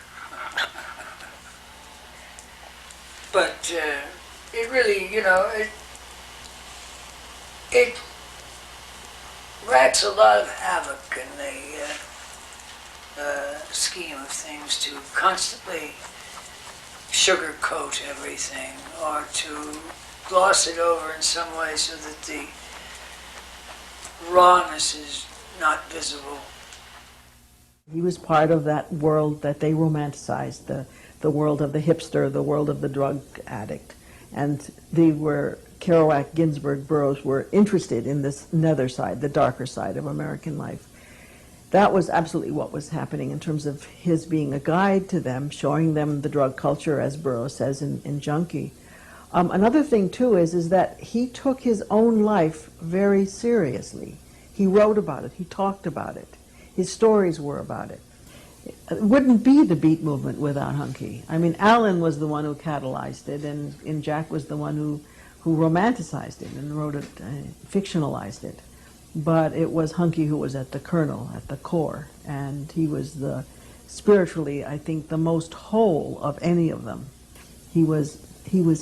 But it really, it wreaks a lot of havoc in the scheme of things to constantly sugarcoat everything, or to gloss it over in some way so that the rawness is not visible. He was part of that world that they romanticized, the world of the hipster, the world of the drug addict. And Kerouac, Ginsberg, Burroughs were interested in this nether side, the darker side of American life. That was absolutely what was happening in terms of his being a guide to them, showing them the drug culture, as Burroughs says in Junkie. Another thing, too, is that he took his own life very seriously. He wrote about it. He talked about it. His stories were about it. It wouldn't be the beat movement without Huncke. I mean, Allen was the one who catalyzed it, and Jack was the one who romanticized it and wrote it, fictionalized it. But it was Huncke who was at the kernel, at the core, and he was spiritually, I think, the most whole of any of them. He was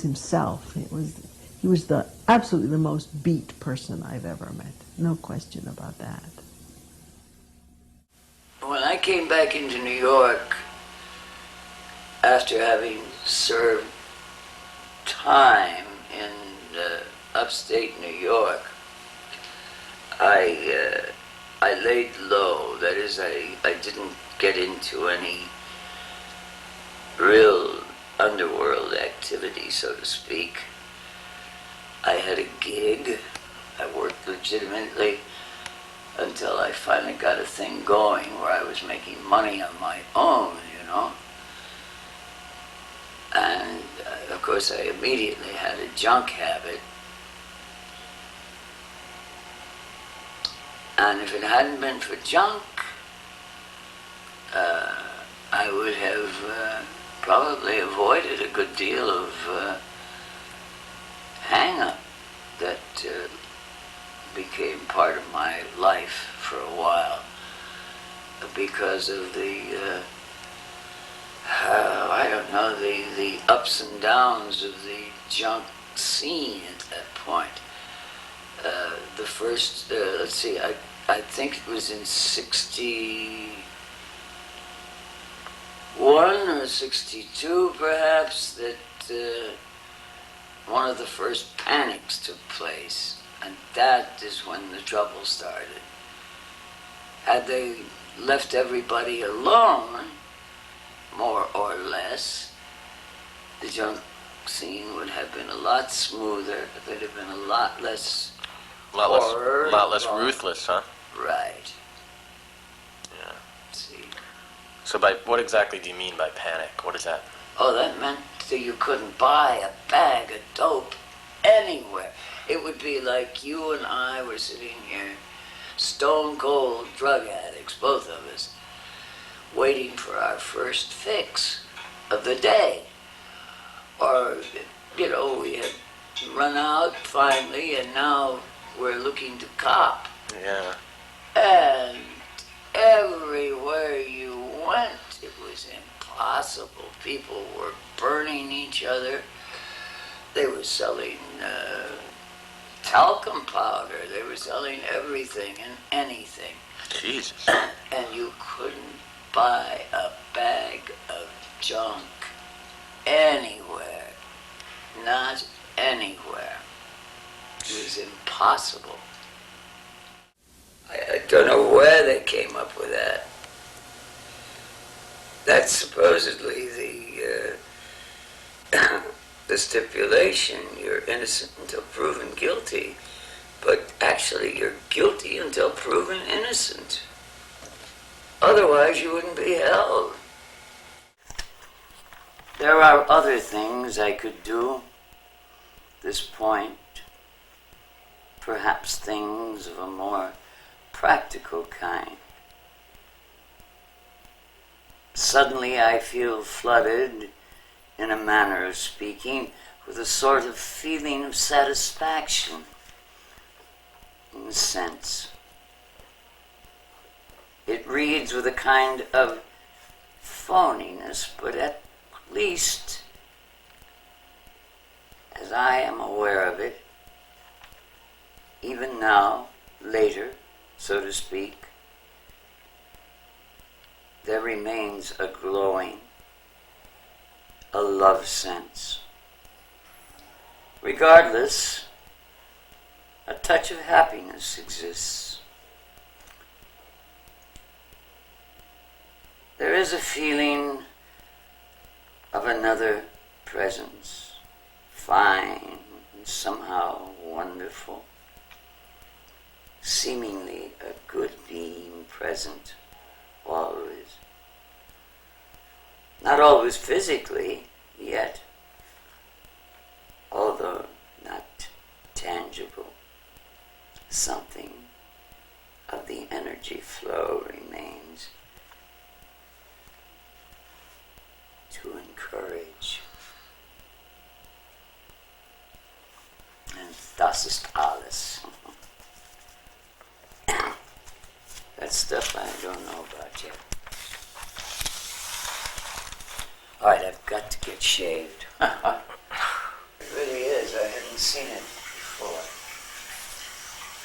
himself. He was absolutely the most beat person I've ever met. No question about that. When I came back into New York, after having served time in upstate New York, I laid low. That is, I didn't get into any real underworld activity, so to speak. I had a gig. I worked legitimately. until I finally got a thing going where I was making money on my own, you know. And of course I immediately had a junk habit. And if it hadn't been for junk, I would have probably avoided a good deal of hang-up that became part of my life for a while because of the, I don't know, the ups and downs of the junk scene at that point. The first, let's see, I think it was in 61 or 62 perhaps that one of the first panics took place, and that is when the trouble started. Had they left everybody alone, more or less, the junk scene would have been a lot smoother. There'd have been a lot less horror. A lot less ruthless, huh? Right. Yeah. Let's see. So by what exactly do you mean by panic? What is that? Oh, that meant that you couldn't buy a bag of dope anywhere. It would be like you and I were sitting here, stone cold drug addicts, both of us, waiting for our first fix of the day. Or, you know, we had run out finally, and now we're looking to cop. Yeah. And everywhere you went, it was impossible. People were burning each other. They were selling talcum powder. They were selling everything and anything. Jesus. And you couldn't buy a bag of junk anywhere. Not anywhere. It was impossible. I don't know where they came up with that. That's supposedly the stipulation. You're innocent until proven guilty, but actually you're guilty until proven innocent. Otherwise you wouldn't be held. There are other things I could do at this point, perhaps things of a more practical kind. Suddenly I feel flooded, in a manner of speaking, with a sort of feeling of satisfaction, in a sense. It reads with a kind of phoniness, but at least, as I am aware of it, even now, later, so to speak, there remains a glowing, a love sense. Regardless, a touch of happiness exists. There is a feeling of another presence, fine and somehow wonderful, seemingly a good being present always. Not always physically, yet, although not tangible, something of the energy flow remains to encourage. And das ist alles. That stuff I don't know about yet. Alright, I've got to get shaved. It really is. I hadn't seen it before.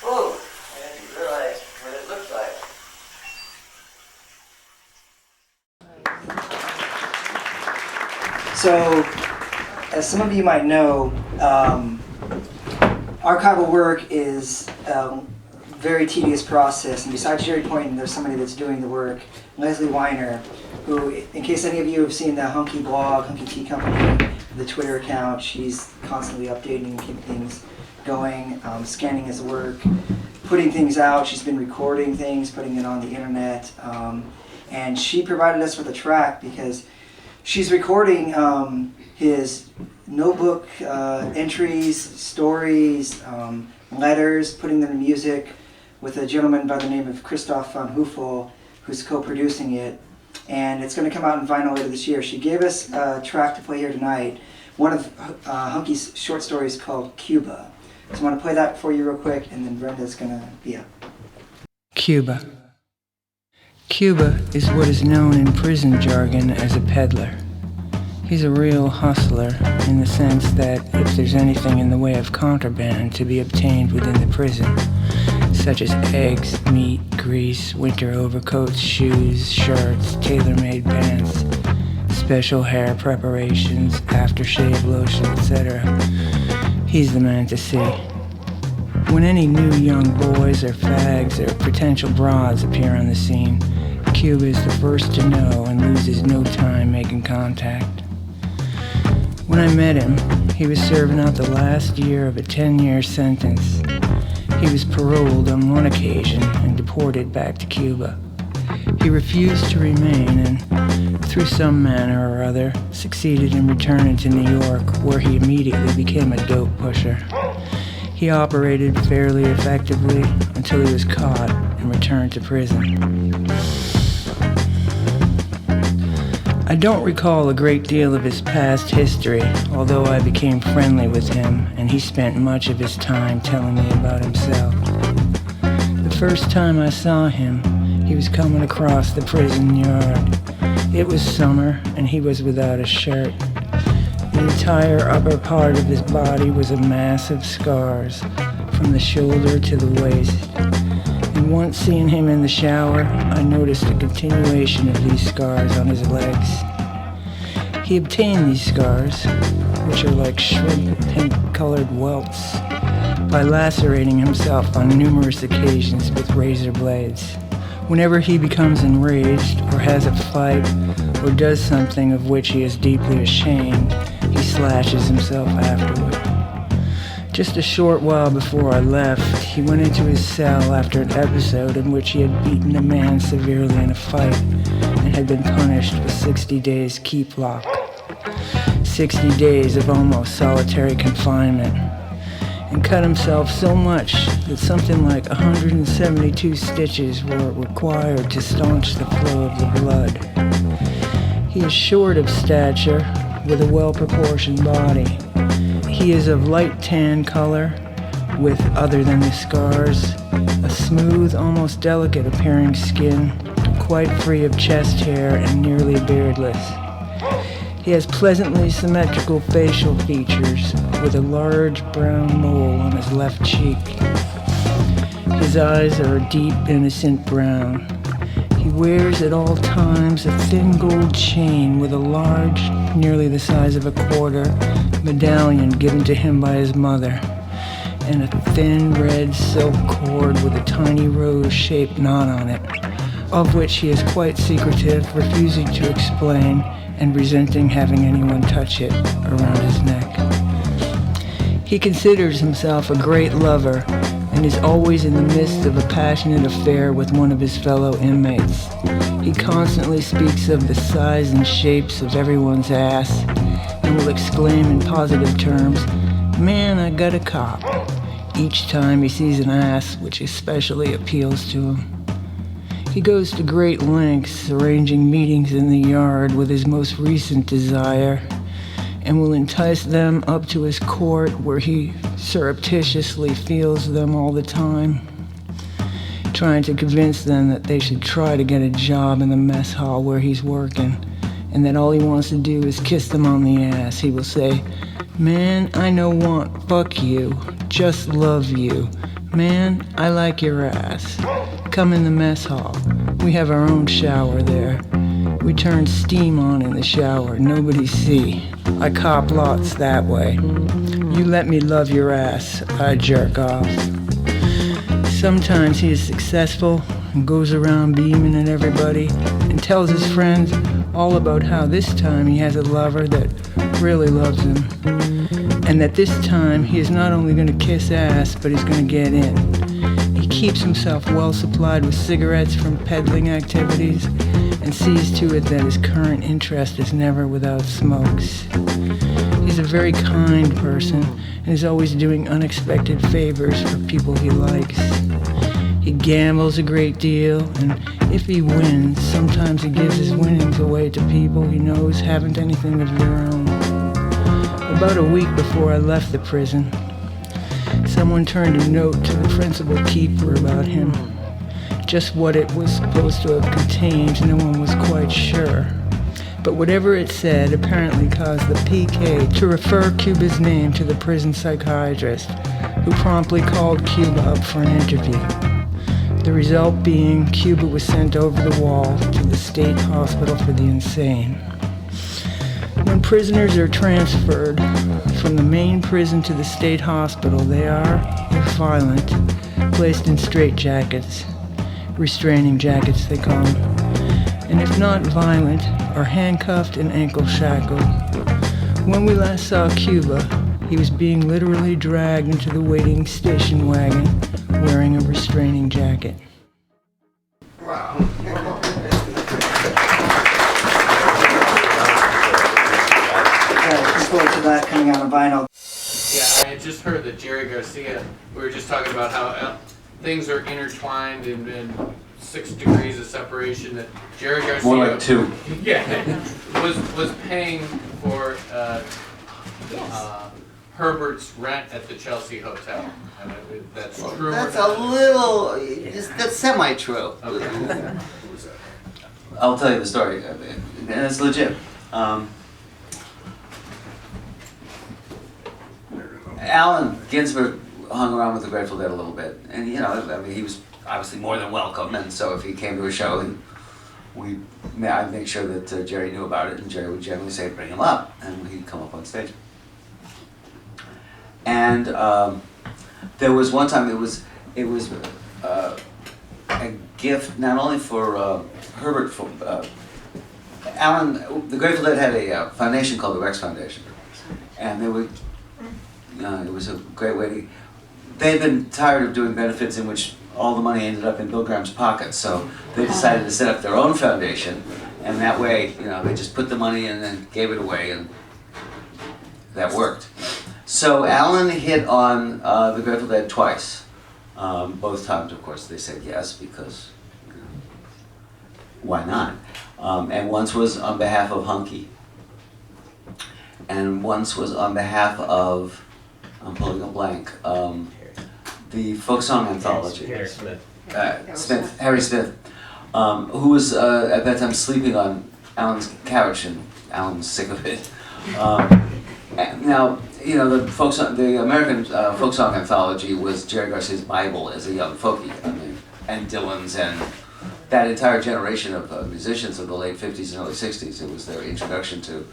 Oh, I didn't realize what it looked like. So, as some of you might know, archival work is a very tedious process, and besides Jerry Poynton, there's somebody that's doing the work, Leslie Weiner, who, in case any of you have seen the Huncke blog, Huncke Tea Company, the Twitter account, she's constantly updating and keeping things going, scanning his work, putting things out. She's been recording things, putting it on the internet, and she provided us with a track because she's recording his notebook entries, stories, letters, putting them in music with a gentleman by the name of Christoph von Hufel, who's co-producing it, and it's going to come out in vinyl later this year. She gave us a track to play here tonight, one of Huncke's short stories called Cuba. So I want to play that for you real quick, and then Brenda's going to be up. Cuba. Cuba is what is known in prison jargon as a peddler. He's a real hustler in the sense that if there's anything in the way of contraband to be obtained within the prison, such as eggs, meat, grease, winter overcoats, shoes, shirts, tailor-made pants, special hair preparations, aftershave lotion, etc., he's the man to see. When any new young boys or fags or potential broads appear on the scene, Cuba is the first to know and loses no time making contact. When I met him, he was serving out the last year of a 10-year sentence. He was paroled on one occasion and deported back to Cuba. He refused to remain and, through some manner or other, succeeded in returning to New York, where he immediately became a dope pusher. He operated fairly effectively until he was caught and returned to prison. I don't recall a great deal of his past history, although I became friendly with him and he spent much of his time telling me about himself. The first time I saw him, he was coming across the prison yard. It was summer and he was without a shirt. The entire upper part of his body was a mass of scars, from the shoulder to the waist. And once seeing him in the shower, I noticed a continuation of these scars on his legs. He obtained these scars, which are like shrimp pink-colored welts, by lacerating himself on numerous occasions with razor blades. Whenever he becomes enraged, or has a fight, or does something of which he is deeply ashamed, he slashes himself afterward. Just a short while before I left, he went into his cell after an episode in which he had beaten a man severely in a fight and had been punished with 60 days keep lock. 60 days of almost solitary confinement, and cut himself so much that something like 172 stitches were required to staunch the flow of the blood. He is short of stature, with a well-proportioned body. He is of light tan color, with, other than the scars, a smooth, almost delicate appearing skin, quite free of chest hair and nearly beardless. He has pleasantly symmetrical facial features, with a large brown mole on his left cheek. His eyes are a deep, innocent brown. He wears at all times a thin gold chain with a large, nearly the size of a quarter, medallion given to him by his mother, and a thin red silk cord with a tiny rose-shaped knot on it, of which he is quite secretive, refusing to explain and resenting having anyone touch it around his neck. He considers himself a great lover and is always in the midst of a passionate affair with one of his fellow inmates. He constantly speaks of the size and shapes of everyone's ass and will exclaim in positive terms, "Man, I got a cop," each time he sees an ass which especially appeals to him. He goes to great lengths arranging meetings in the yard with his most recent desire, and will entice them up to his court where he surreptitiously feels them all the time, trying to convince them that they should try to get a job in the mess hall where he's working, and that all he wants to do is kiss them on the ass. He will say, "Man, I no want fuck you, just love you. Man, I like your ass. Come in the mess hall. We have our own shower there. We turn steam on in the shower, nobody see. I cop lots that way. You let me love your ass, I jerk off." Sometimes he is successful and goes around beaming at everybody and tells his friends all about how this time he has a lover that really loves him, and that this time he is not only going to kiss ass, but he's going to get in. He keeps himself well supplied with cigarettes from peddling activities and sees to it that his current interest is never without smokes. He's a very kind person and is always doing unexpected favors for people he likes. He gambles a great deal, and if he wins, sometimes he gives his winnings away to people he knows haven't anything of their own. About a week before I left the prison, someone turned a note to the principal keeper about him. Just what it was supposed to have contained, no one was quite sure. But whatever it said apparently caused the PK to refer Cuba's name to the prison psychiatrist, who promptly called Cuba up for an interview. The result being Cuba was sent over the wall to the state hospital for the insane. When prisoners are transferred from the main prison to the state hospital, they are, if violent, placed in straitjackets, restraining jackets they call them, and if not violent, are handcuffed and ankle shackled. When we last saw Cuba, he was being literally dragged into the waiting station wagon wearing a restraining jacket. Wow. Looking forward to that coming out on vinyl. Yeah, I had just heard that Jerry Garcia, we were just talking about how things are intertwined in 6 degrees of separation, that Jerry Garcia... More like 2. Yeah, was paying for Herbert's rent at the Chelsea Hotel. And that's true. That's a little, that's semi-true. Okay. I'll tell you the story, and it's legit. Allen Ginsberg hung around with the Grateful Dead a little bit, and I mean, he was obviously more than welcome, and so if he came to a show, I'd make sure that Jerry knew about it, and Jerry would generally say, bring him up, and he'd come up on stage. And there was one time, it was a gift not only for Herbert, Allen, the Grateful Dead had a foundation called the Rex Foundation, and they would, it was a great way to, they'd been tired of doing benefits in which all the money ended up in Bill Graham's pocket, so they decided to set up their own foundation, and that way, they just put the money in and gave it away, and that worked. So Allen hit on the Grateful Dead twice. Both times, of course, they said yes, because why not? And once was on behalf of Huncke. And once was on behalf of, I'm pulling a blank, the folk song anthology. Harry Smith. Harry Smith, who was at that time sleeping on Allen's couch, and Allen was sick of it. Now, the American folk song anthology was Jerry Garcia's Bible as a young folkie. I mean, and Dylan's and that entire generation of musicians of the late 50s and early 60s. It was their introduction to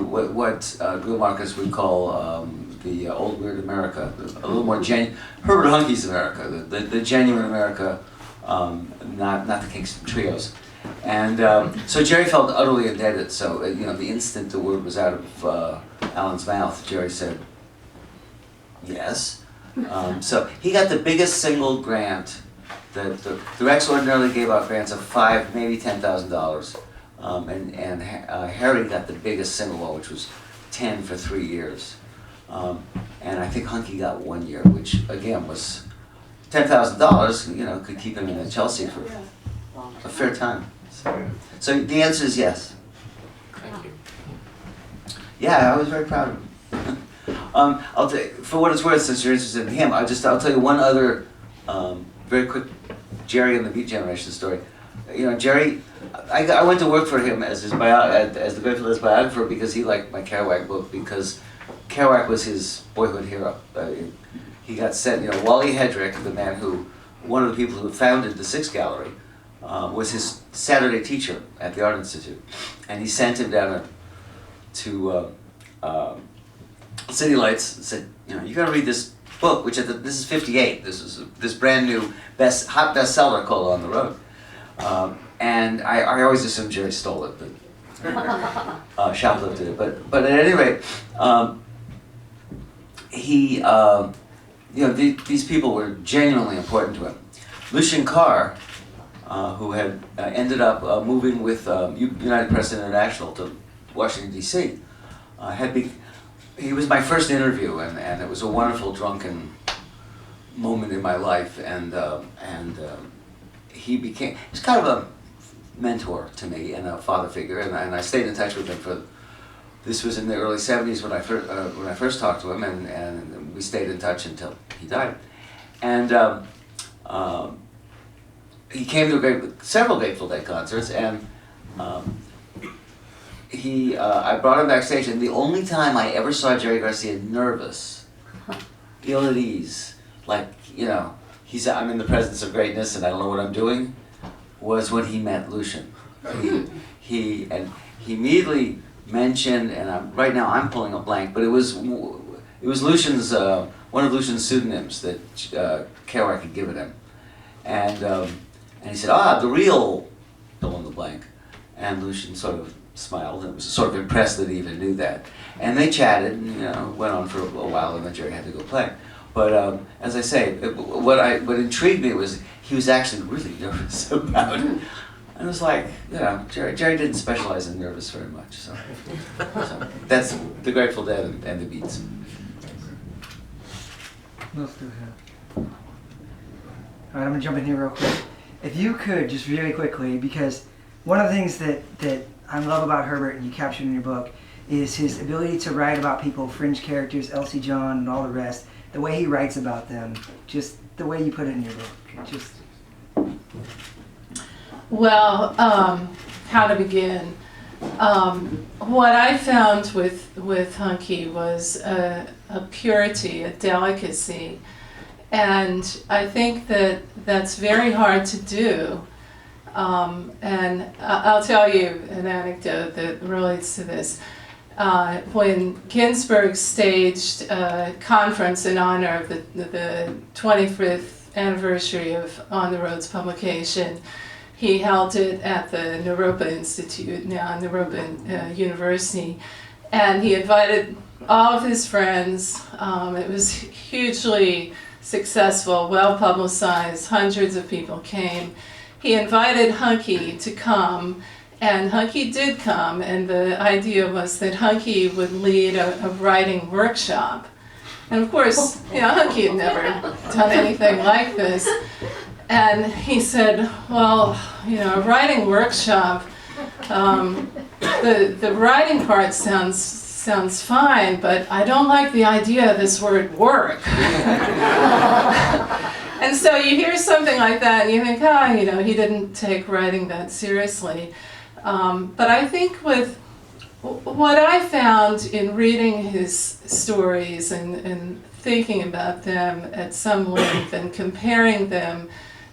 what Gil Marcus would call the old weird America, a little more genuine, Herbert Huncke's America, the genuine America, not the Kingston Trios. And so Jerry felt utterly indebted. So the instant the word was out of Allen's mouth, Jerry said yes. So he got the biggest single grant. The Rex ordinarily gave out grants of $5,000, maybe $10,000, and Harry got the biggest single one, which was 10 for 3 years. And I think Huncke got 1 year, which again was $10,000. Could keep him in Chelsea for a fair time. So the answer is yes. Thank you. Yeah, I was very proud of him. I'll tell you, for what it's worth, since you're interested in him, I'll tell you one other very quick Jerry and the Beat Generation story. Jerry, I went to work for him as the Grateful Dead's biographer because he liked my Kerouac book, because Kerouac was his boyhood hero. He got sent, Wally Hedrick, the man one of the people who founded the Six Gallery, was his Saturday teacher at the Art Institute, and he sent him down to City Lights and said, you got to read this book, which this is '58. This is this brand new hot bestseller called On the Road, and I always assumed Jerry stole it, but shoplifted it. But at any rate, he these people were genuinely important to him. Lucien Carr, who had ended up moving with United Press International to Washington, D.C., he was my first interview, and it was a wonderful drunken moment in my life, and he's kind of a mentor to me and a father figure, and I stayed in touch with him this was in the early 70s when I first talked to him, and we stayed in touch until he died. And he came to several Grateful Dead concerts, and I brought him backstage, and the only time I ever saw Jerry Garcia nervous, ill at ease, like, I'm in the presence of greatness and I don't know what I'm doing, was when he met Lucien. He immediately mentioned, and right now I'm pulling a blank, but it was Lucien's one of Lucien's pseudonyms that Kerouac had given him, and he said, the real fill in the blank, and Lucien sort of smiled and was sort of impressed that he even knew that, and they chatted, and went on for a while, and then Jerry had to go play. But as I say, what intrigued me was he was actually really nervous about it. And it was like, Jerry didn't specialize in nervous very much. So that's the Grateful Dead and the Beats. Let's do it. All right, I'm gonna jump in here real quick. If you could, just really quickly, because one of the things that I love about Herbert, and you captured in your book, is his ability to write about people, fringe characters, Elsie John, and all the rest. The way he writes about them, just the way you put it in your book, Well, how to begin? What I found with Huncke was a purity, a delicacy, and I think that's very hard to do. And I'll tell you an anecdote that relates to this. When Ginsberg staged a conference in honor of the 25th anniversary of On the Road's publication, he held it at the Naropa Institute, now Naropa University, and he invited all of his friends. It was hugely successful, well publicized, hundreds of people came. He invited Huncke to come, and Huncke did come, and the idea was that Huncke would lead a writing workshop. And of course, Huncke had never done anything like this. And he said, well, a writing workshop, the writing part sounds fine, but I don't like the idea of this word work. And so you hear something like that and you think, he didn't take writing that seriously. But I think with what I found in reading his stories and thinking about them at some length and comparing them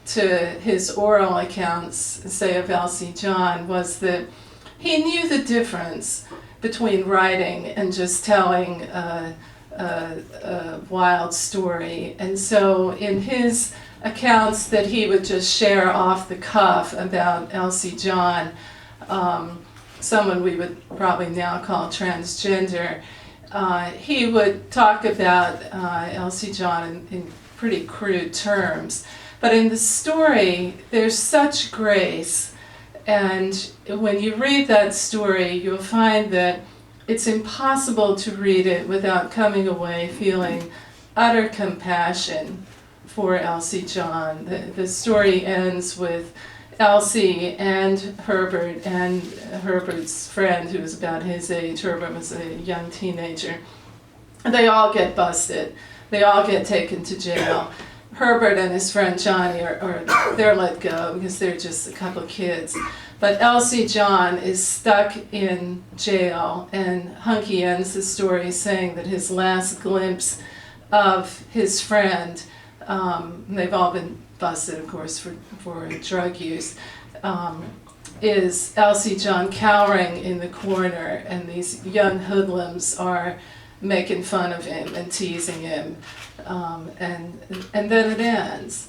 to his oral accounts, say, of Elsie John, was that he knew the difference between writing and just telling a wild story. And so in his accounts that he would just share off the cuff about Elsie John, someone we would probably now call transgender, he would talk about Elsie John in pretty crude terms. But in the story, there's such grace, and when you read that story, you'll find that it's impossible to read it without coming away feeling utter compassion for Elsie John. The story ends with Elsie and Herbert and Herbert's friend, who was about his age. Herbert was a young teenager. They all get busted. They all get taken to jail. Herbert and his friend Johnny they're let go because they're just a couple of kids. But Elsie John is stuck in jail, and Huncke ends the story saying that his last glimpse of his friend, they've all been busted, of course, for drug use, is Elsie John cowering in the corner, and these young hoodlums are making fun of him and teasing him, and then it ends.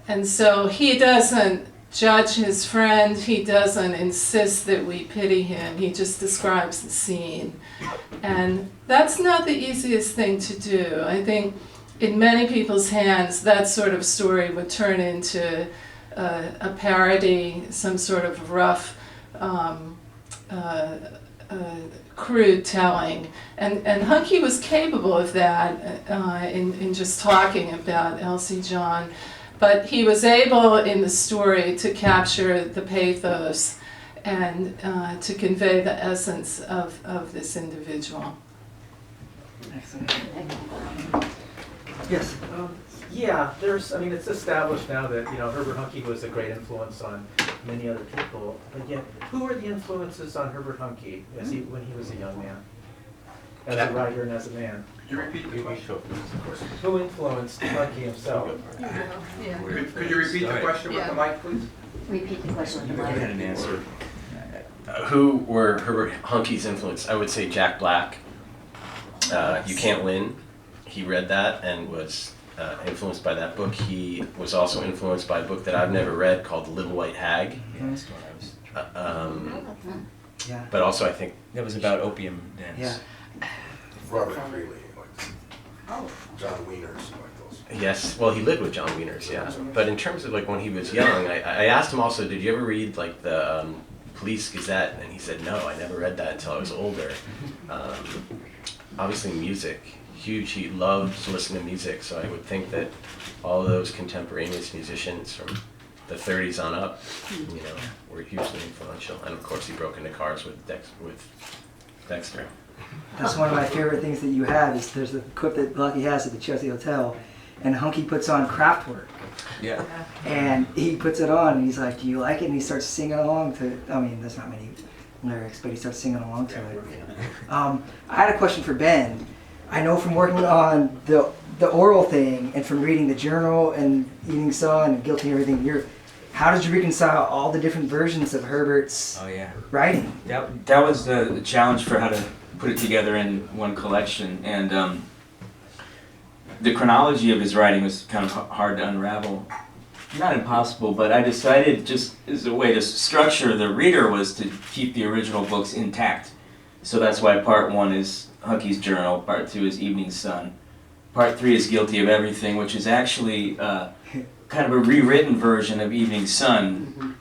And so he doesn't judge his friend, he doesn't insist that we pity him, he just describes the scene. And that's not the easiest thing to do. I think in many people's hands, that sort of story would turn into a parody, some sort of rough, crude telling. And Huncke was capable of that in just talking about Elsie John. But he was able in the story to capture the pathos and to convey the essence of this individual. Excellent. Yes. I mean, it's established now that, Herbert Huncke was a great influence on many other people, but yet, who were the influences on Herbert Huncke when he was a young man? As a writer and as a man? Could you repeat the question? Who influenced Huncke himself? Could you repeat the question with the mic, please? Repeat the question with the mic. I had an answer. Who were Herbert Huncke's influence? I would say Jack Black. You Can't Win. He read that and was influenced by that book. He was also influenced by a book that I've never read called The Little White Hag. But also I think that was about opium dens. Yeah. Robert Greeley, John Wieners, those. Yes, well, he lived with John Wieners, yeah. But in terms of when he was young, I asked him also, did you ever read the Police Gazette? And he said, no, I never read that until I was older. Obviously music, huge, he loved to listen to music, so I would think that all those contemporaneous musicians from the 30s on up, were hugely influential. And of course he broke into cars with Dexter. That's one of my favorite things that you have is there's a quip that Lucky has at the Chelsea Hotel, and Huncke puts on Kraftwerk. Yeah. And he puts it on, and he's like, do you like it? And he starts singing along to, there's not many lyrics, but he starts singing along to it. I had a question for Ben. I know from working on the oral thing and from reading the journal and Evening Sun and Guilty and everything, how did you reconcile all the different versions of Herbert's writing? That was the challenge for how to put it together in one collection, and the chronology of his writing was kind of hard to unravel. Not impossible, but I decided just as a way to structure the reader was to keep the original books intact. So that's why part 1 is Huncke's journal, part 2 is Evening Sun, part 3 is Guilty of Everything, which is actually kind of a rewritten version of Evening Sun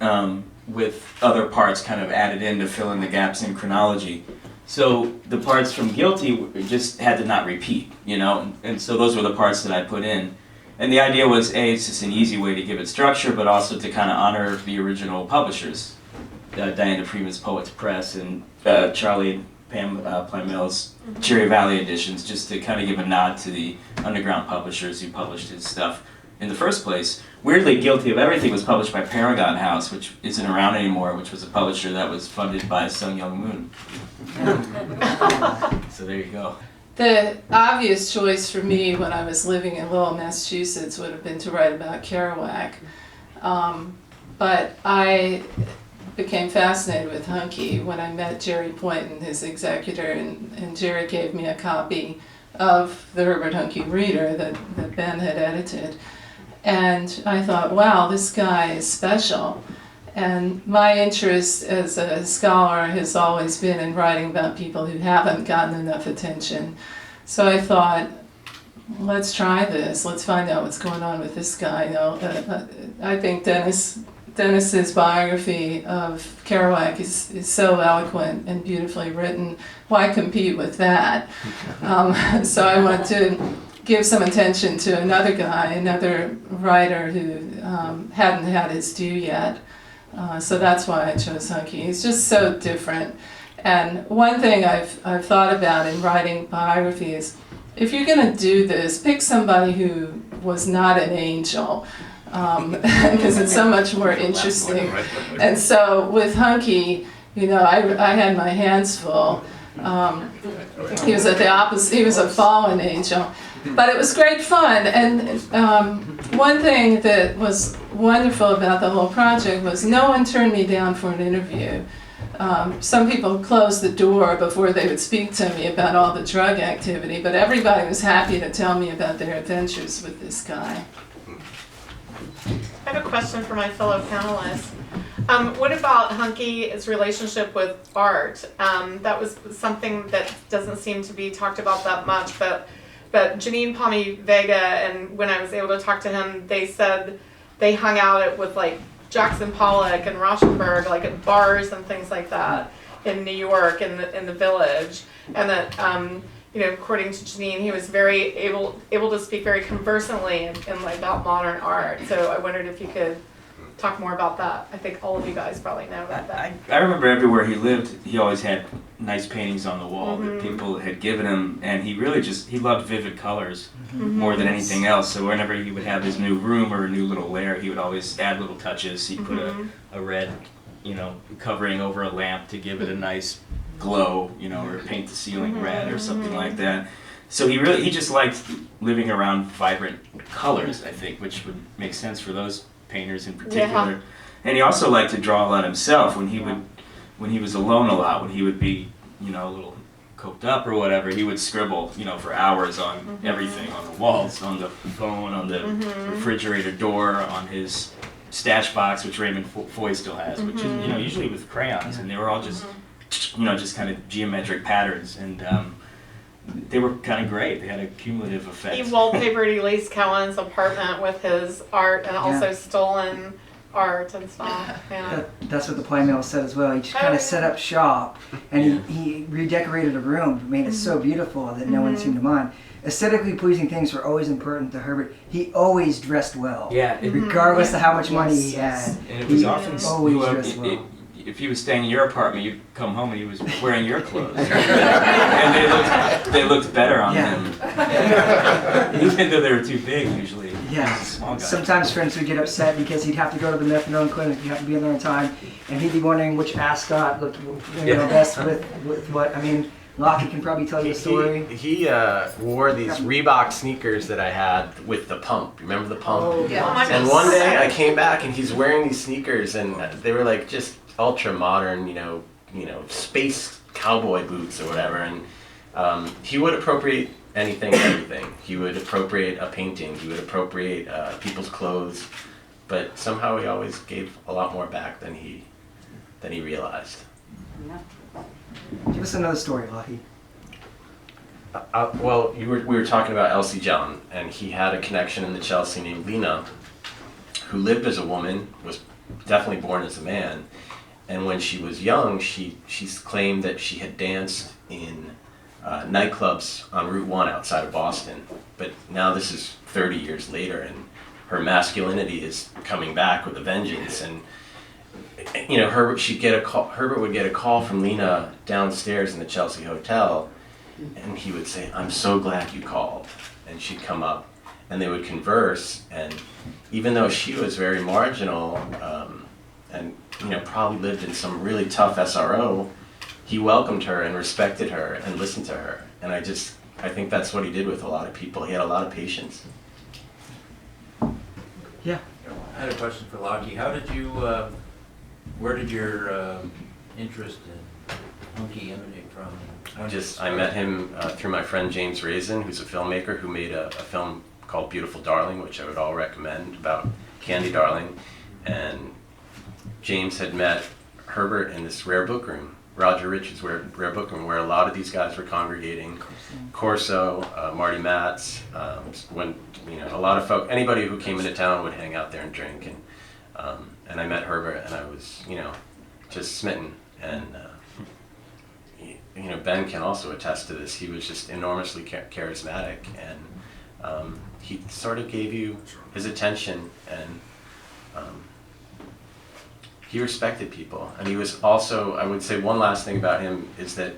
with other parts kind of added in to fill in the gaps in chronology. So the parts from Guilty just had to not repeat, and so those were the parts that I put in. And the idea was, it's just an easy way to give it structure, but also to kind of honor the original publishers, Diana Freeman's Poets Press and Charlie Plymell's Cherry Valley editions, just to kind of give a nod to the underground publishers who published his stuff in the first place. Weirdly, Guilty of Everything was published by Paragon House, which isn't around anymore, which was a publisher that was funded by Sung Young Moon. So there you go. The obvious choice for me when I was living in Lowell, Massachusetts would have been to write about Kerouac. But I became fascinated with Huncke when I met Jerry Poynton, his executor, and Jerry gave me a copy of the Herbert Huncke Reader that Ben had edited. And I thought, wow, this guy is special. And my interest as a scholar has always been in writing about people who haven't gotten enough attention. So I thought, let's try this. Let's find out what's going on with this guy. I think Dennis's biography of Kerouac is so eloquent and beautifully written. Why compete with that? So I wanted to give some attention to another guy, another writer who hadn't had his due yet. So that's why I chose Huncke. He's just so different. And one thing I've thought about in writing biographies, if you're going to do this, pick somebody who was not an angel, because it's so much more interesting. And so with Huncke, I had my hands full. He was at the opposite. He was a fallen angel. But it was great fun, and one thing that was wonderful about the whole project was no one turned me down for an interview. Some people closed the door before they would speak to me about all the drug activity, but everybody was happy to tell me about their adventures with this guy. I have a question for my fellow panelists. What about Huncke's relationship with art? That was something that doesn't seem to be talked about that much, but but Janine Palmy Vega, and when I was able to talk to him, they said they hung out with like Jackson Pollock and Rauschenberg, like at bars and things like that in New York, in the Village, and that according to Janine, he was very able to speak very conversantly in like about modern art. So I wondered if you could talk more about that. I think all of you guys probably know about that. I remember everywhere he lived, he always had nice paintings on the wall that people had given him, and he really he loved vivid colors more than anything else. So whenever he would have his new room or a new little lair, he would always add little touches. He'd put a red, covering over a lamp to give it a nice glow, or paint the ceiling red or something like that. So he just liked living around vibrant colors, I think, which would make sense for those painters in particular. Yeah. And he also liked to draw a lot himself. When he was alone a lot, when he would be a little coked up or whatever, he would scribble for hours on everything, on the walls, on the phone, on the refrigerator door, on his stash box, which Raymond Foy still has, which is usually with crayons, and they were all just just kind of geometric patterns, and they were kind of great. They had a cumulative effect. He wallpapered Elise Cohen's apartment with his art and also stolen art and stuff. Yeah. That's what the play mail said as well. He just kind of set up shop, and he redecorated a room, made it so beautiful that no one seemed to mind. Aesthetically pleasing things were always important to Herbert. He always dressed well. Yeah. Regardless of how much money he had. And it was often always dressed well. If he was staying in your apartment, you'd come home and he was wearing your clothes. And they looked better on him. Even though they were too big usually. Yeah. He was a small guy. Sometimes friends would get upset because he'd have to go to the methadone clinic, he'd have to be in there on time, and he'd be wondering which ascot looked best with what. I mean, Lockie can probably tell you the story. He wore these Reebok sneakers that I had with the pump. Remember the pump? Oh, yeah. And one day I came back and he's wearing these sneakers, and they were like just ultra modern, space cowboy boots or whatever. And he would appropriate anything and everything. He would appropriate a painting. He would appropriate people's clothes. But somehow he always gave a lot more back than he realized. Give us another story, Lockie. Well, we were talking about Elsie John, and he had a connection in the Chelsea named Lena, who lived as a woman, was definitely born as a man, and when she was young, she claimed that she had danced in nightclubs on Route 1 outside of Boston. But now this is 30 years later, and her masculinity is coming back with a vengeance. And Herbert would get a call from Lena downstairs in the Chelsea Hotel, and he would say, "I'm so glad you called." And she'd come up, and they would converse. And even though she was very marginal, and probably lived in some really tough SRO, he welcomed her and respected her and listened to her. And I think that's what he did with a lot of people. He had a lot of patience. Yeah. I had a question for Lockie. How did you, where did your interest in Huncke emanate from? I met him through my friend James Raisin, who's a filmmaker who made a film called Beautiful Darling, which I would all recommend, about Candy Darling. And James had met Herbert in this rare book room, Roger Rich's rare book room, where a lot of these guys were congregating. Corso, Marty Matz, when a lot of folk, anybody who came into town would hang out there and drink. And I met Herbert, and I was just smitten. And Ben can also attest to this. He was just enormously charismatic, and he sort of gave you his attention, and he respected people. And he was also, I would say one last thing about him is that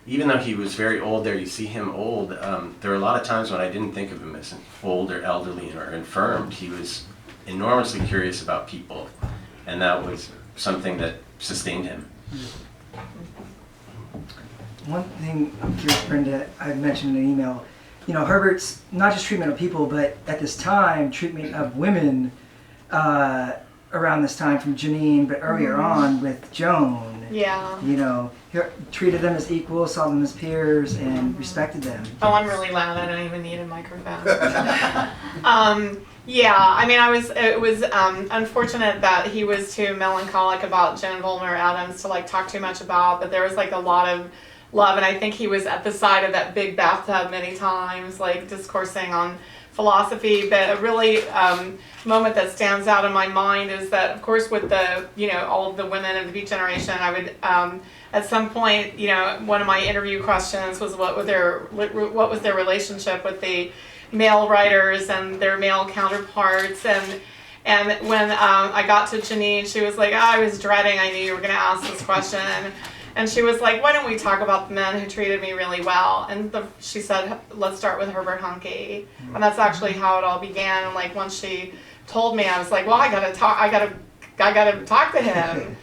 even though he was very old there, you see him old, there were a lot of times when I didn't think of him as old or elderly or infirmed. He was enormously curious about people, and that was something that sustained him. One thing I'm curious, Brenda, I mentioned in an email, Herbert's not just treatment of people, but at this time, treatment of women around this time from Janine, but earlier on with Joan. Yeah. He treated them as equals, saw them as peers, and respected them. Oh, I'm really loud. I don't even need a microphone. Yeah, I mean, it was unfortunate that he was too melancholic about Joan Volmer Adams to talk too much about, but there was a lot of love. And I think he was at the side of that big bathtub many times, like discoursing on philosophy. But a really moment that stands out in my mind is that, of course, with the, all of the women of the Beat Generation, I would, at some point, one of my interview questions was what was their relationship with the male writers and their male counterparts. And when I got to Janine, she was like, I was dreading, I knew you were going to ask this question. And she was like, why don't we talk about the men who treated me really well? And she said, let's start with Herbert Huncke. And that's actually how it all began. And like once she told me, I was like, well, I gotta talk to him.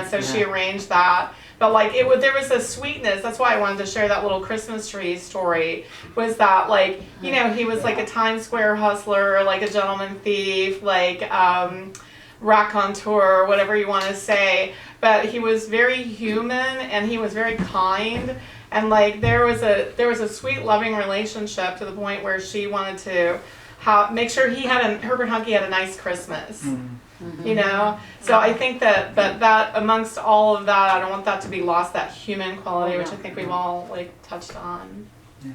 So she arranged that. But like there was a sweetness. That's why I wanted to share that little Christmas tree story. Was that like he was like a Times Square hustler, like a gentleman thief, like raconteur, whatever you want to say. But he was very human and he was very kind. And like there was a sweet, loving relationship to the point where she wanted to make sure Herbert Huncke had a nice Christmas. So I think that amongst all of that, I don't want that to be lost, that human quality, which I think we've all like touched on. Yeah.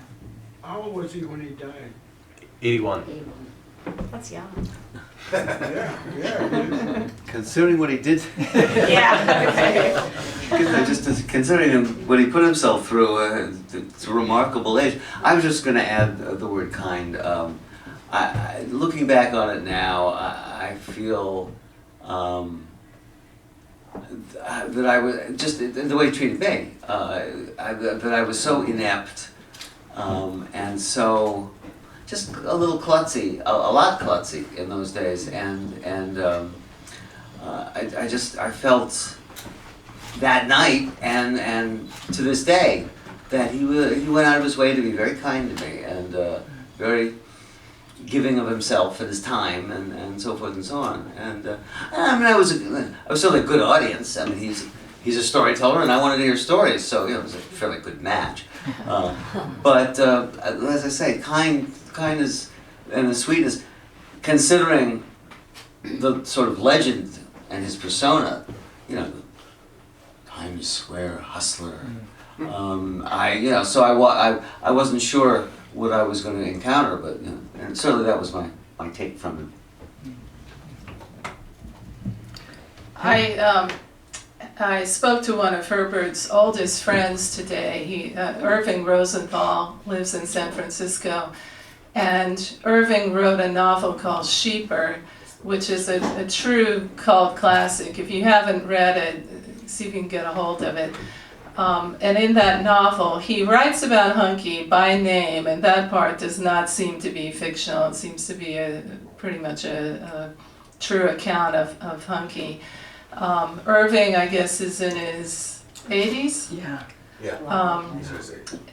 How old was he when he died? 81. That's young. Yeah. Considering what he did. Yeah. Just considering what he put himself through, it's a remarkable age. I was just going to add the word kind. Looking back on it now, I feel that I was just the way he treated me. That I was so inept and so just a little klutzy, a lot klutzy in those days, and I felt that night and to this day that he went out of his way to be very kind to me and very giving of himself and his time and so forth and so on. And I mean, I was sort of a good audience. I mean, he's a storyteller, and I wanted to hear stories, so it was a fairly good match. But as I say, kindness and the sweetness, considering the sort of legend and his persona, Times Square hustler. I wasn't sure what I was going to encounter, but and certainly that was my take from him. I spoke to one of Herbert's oldest friends today. Irving Rosenthal lives in San Francisco, and Irving wrote a novel called Schafer, which is a true cult classic. If you haven't read it, see if you can get a hold of it. And in that novel, he writes about Huncke by name, and that part does not seem to be fictional. It seems to be pretty much a true account of Huncke. Irving, I guess, is in his 80s. Yeah.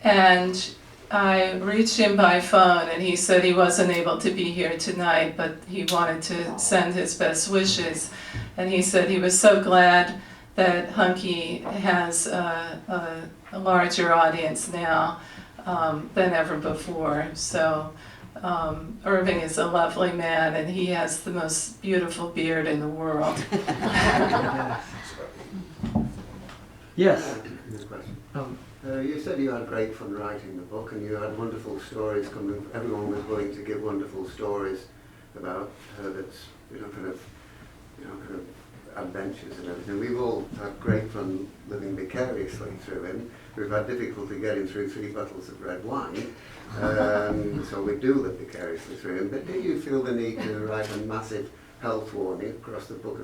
And I reached him by phone, and he said he wasn't able to be here tonight, but he wanted to send his best wishes. And he said he was so glad that Huncke has a larger audience now than ever before. So Irving is a lovely man, and he has the most beautiful beard in the world. Yes. You said you had great fun writing the book, and you had wonderful stories coming. Everyone was willing to give wonderful stories about Herbert's, kind of adventures and everything. We've all had great fun living vicariously through him. We've had difficulty getting through 3 bottles of red wine, so we do live vicariously through him. But do you feel the need to write a massive health warning across the top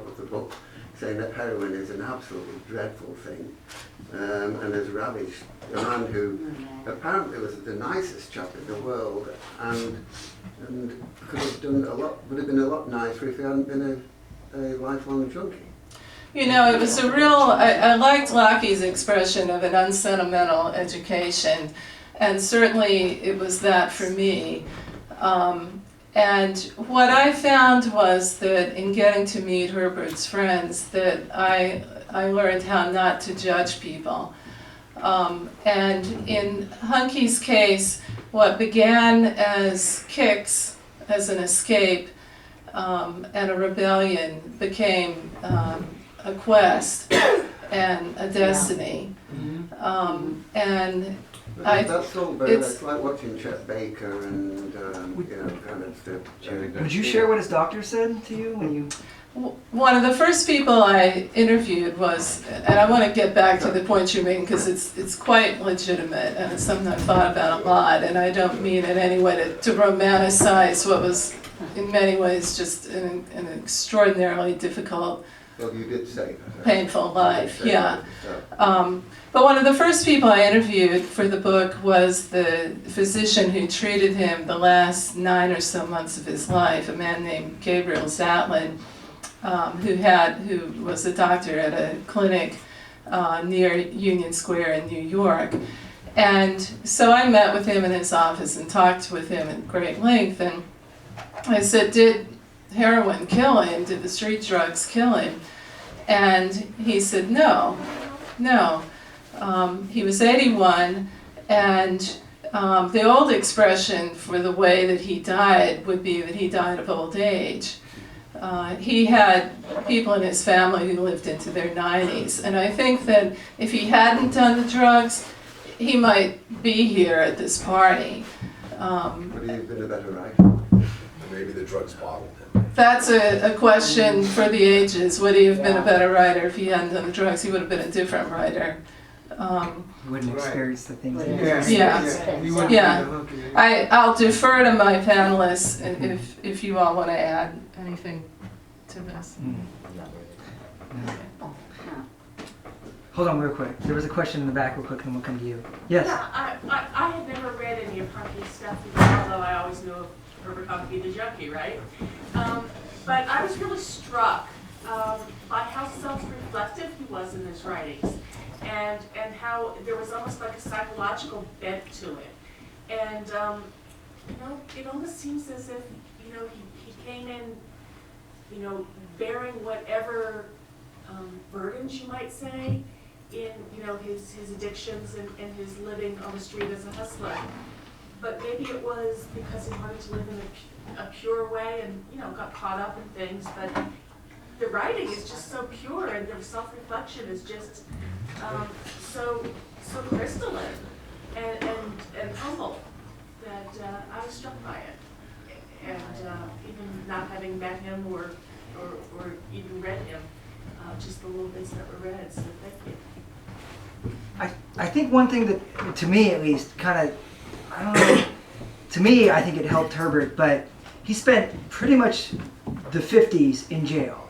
of the book, saying that heroin is an absolutely dreadful thing, and has ravaged a man who apparently was the nicest chap in the world, and could have done would have been a lot nicer if he hadn't been a lifelong junkie? It was a real, I liked Lockie's expression of an unsentimental education, and certainly it was that for me. And what I found was that in getting to meet Herbert's friends, that I learned how not to judge people. And in Huncke's case, what began as kicks, as an escape, and a rebellion became a quest and a destiny. And That's all very, it's- that's like watching Chet Baker and, kind of the... Would you share what his doctor said to you when you... One of the first people I interviewed was, and I want to get back to the point you're making because it's quite legitimate and it's something I've thought about a lot, and I don't mean in any way to romanticize what was in many ways just an extraordinarily difficult, Well, you did say that. painful life, You did say yeah. that, But one of the first people I interviewed for the book was the physician who treated him the last 9 or so months of his life, a man named Gabriel Zatlin, who was a doctor at a clinic near Union Square in New York. And so I met with him in his office and talked with him at great length, and I said, did heroin kill him? Did the street drugs kill him? And he said, no. He was 81, and the old expression for the way that he died would be that he died of old age. He had people in his family who lived into their 90s, and I think that if he hadn't done the drugs, he might be here at this party. Would he have been a better writer? Maybe the drugs bottled him. That's a question for the ages. Would he have been a better writer if he hadn't done the drugs? He would have been a different writer. He wouldn't experience the things. I'll defer to my panelists if you all want to add anything to this. Hold on real quick. There was a question in the back real quick and we'll come to you. Yes? Yeah, I had never read any of Huncke's stuff, although I always knew of Herbert Huncke the junkie, right? But I was really struck by how self-reflective he was in his writings, and how there was almost like a psychological bent to it. And it almost seems as if he came in, bearing whatever burdens you might say in his addictions and his living on the street as a hustler. But maybe it was because he wanted to live in a pure way and got caught up in things. But the writing is just so pure, and the self-reflection is just so crystalline and humble that I was struck by it. And even not having met him or even read him, just the little bits that were read. So thank you. I think one thing that, to me at least, kind of, I don't know, to me I think it helped Herbert, but he spent pretty much the 50s in jail.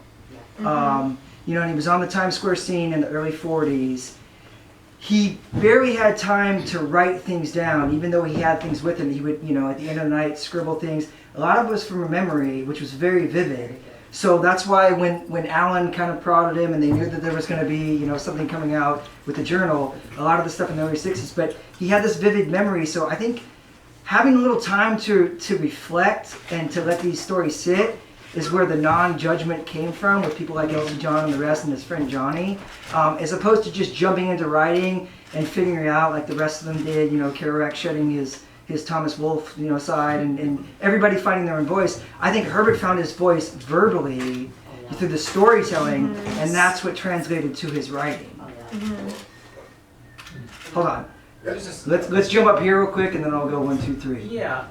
And he was on the Times Square scene in the early 40s. He barely had time to write things down, even though he had things with him. He would, at the end of the night, scribble things. A lot of it was from memory, which was very vivid. So that's why when Alan kind of prodded him and they knew that there was going to be, something coming out with the journal, a lot of the stuff in the early 60s, but he had this vivid memory. So I think having a little time to reflect and to let these stories sit is where the non-judgment came from with people like Elsie John and the rest and his friend Johnny, as opposed to just jumping into writing and figuring it out like the rest of them did, Kerouac shedding his Thomas Wolfe, side, and everybody finding their own voice. I think Herbert found his voice verbally through the storytelling, and that's what translated to his writing. Hold on. Let's jump up here real quick, and then I'll go 1, 2, 3. Yeah.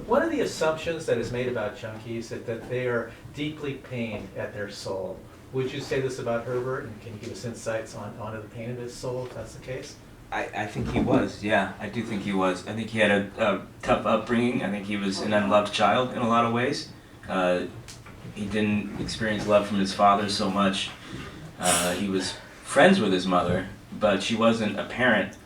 One of the assumptions that is made about junkies is that they are deeply pained at their soul. Would you say this about Herbert, and can you give us insights onto the pain of his soul, if that's the case? I think he was, yeah. I do think he was. I think he had a tough upbringing. I think he was an unloved child in a lot of ways. He didn't experience love from his father so much. He was friends with his mother, but she wasn't a parent.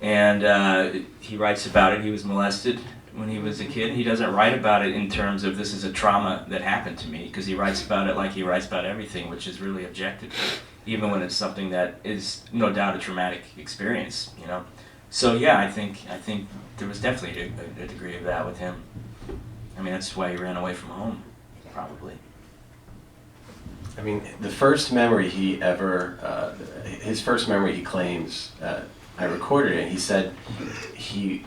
And he writes about it. He was molested when he was a kid. He doesn't write about it in terms of this is a trauma that happened to me, because he writes about it like he writes about everything, which is really objective, even when it's something that is no doubt a traumatic experience, So yeah, I think there was definitely a degree of that with him. I mean, that's why he ran away from home, probably. I mean, the first memory he ever, his first memory he claims, I recorded it, and he said he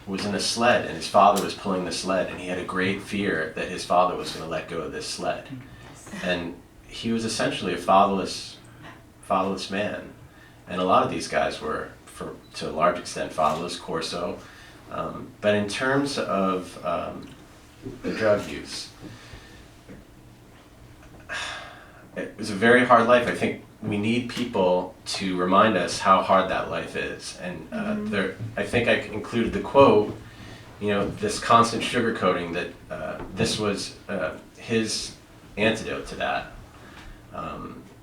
was in a sled and his father was pulling the sled, and he had a great fear that his father was going to let go of this sled. And he was essentially a fatherless man. And a lot of these guys were to a large extent follows Corso. But in terms of the drug use, it was a very hard life. I think we need people to remind us how hard that life is. And I think I included the quote, this constant sugarcoating, that this was his antidote to that.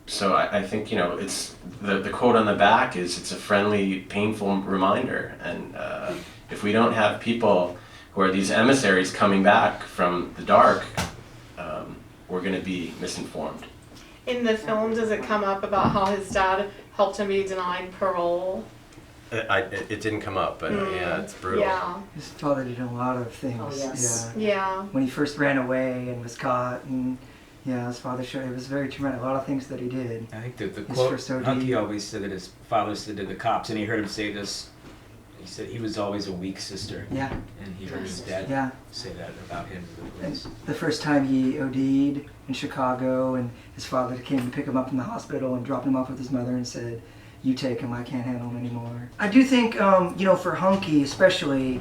So I think, it's the quote on the back is, it's a friendly, painful reminder. And if we don't have people who are these emissaries coming back from the dark, we're going to be misinformed. In the film, does it come up about how his dad helped him be denied parole? It didn't come up, but yeah, it's brutal. Yeah. His father did a lot of things. Oh, yes. Yeah. When he first ran away and was caught, and his father showed it was very traumatic. A lot of things that he did. I think that the His quote, first OD. Huncke always said that his father said to the cops, and he heard him say this, he said he was always a weak sister. Yeah. And he heard his dad say that about him to the police. The first time he OD'd in Chicago, and his father came to pick him up from the hospital and dropped him off with his mother and said, "You take him, I can't handle him anymore." I do think, for Huncke especially,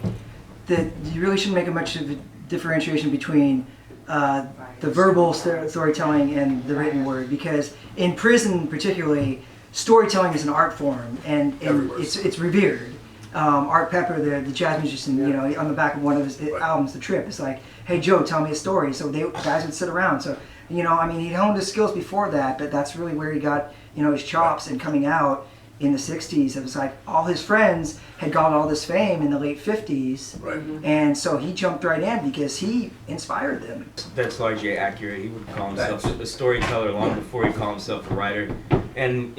that you really shouldn't make much of a differentiation between the verbal storytelling and the written word, because in prison particularly, storytelling is an art form, and it's revered. Art Pepper, the jazz musician, on the back of one of his albums, The Trip, it's like, "Hey Joe, tell me a story." So guys would sit around. So, he'd honed his skills before that, but that's really where he got, his chops. And coming out in the 60s, it was like all his friends had got all this fame in the late 50s. Right. And so he jumped right in because he inspired them. That's largely accurate. He would call himself a storyteller long before he'd call himself a writer. And,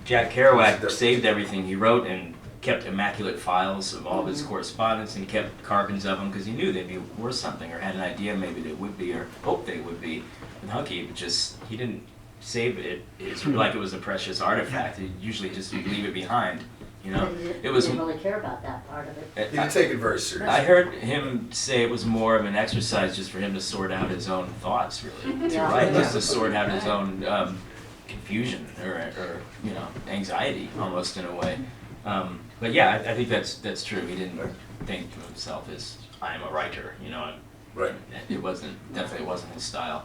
Jack Kerouac saved everything he wrote and kept immaculate files of all of his correspondence and kept carbons of them because he knew they'd be worth something, or had an idea maybe they would be, or hoped they would be. And Huncke, he didn't save it. It's like it was a precious artifact. He usually just leave it behind. It was. He didn't really care about that part of it. He didn't take it very seriously. I heard him say it was more of an exercise just for him to sort out his own thoughts, really, to write, just to sort out his own confusion or anxiety, almost in a way. But yeah, I think that's true. He didn't think of himself as, "I'm a writer," Right. It definitely wasn't his style.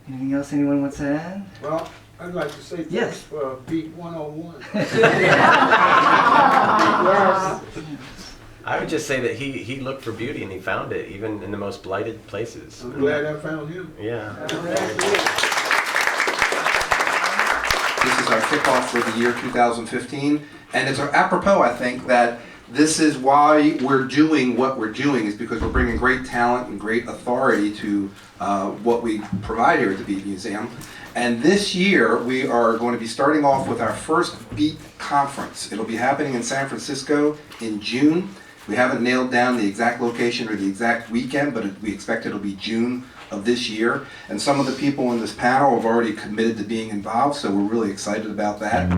Anything else anyone wants to add? Well, I'd like to say thanks Yes. for Beat 101. Yes. I would just say that he looked for beauty and he found it, even in the most blighted places. I'm glad I found him. Yeah. This is our kickoff for the year 2015, and it's apropos, I think, that this is why we're doing what we're doing, is because we're bringing great talent and great authority to what we provide here at the Beat Museum. And this year, we are going to be starting off with our first Beat conference. It'll be happening in San Francisco in June. We haven't nailed down the exact location or the exact weekend, but we expect it'll be June of this year. And some of the people in this panel have already committed to being involved, so we're really excited about that.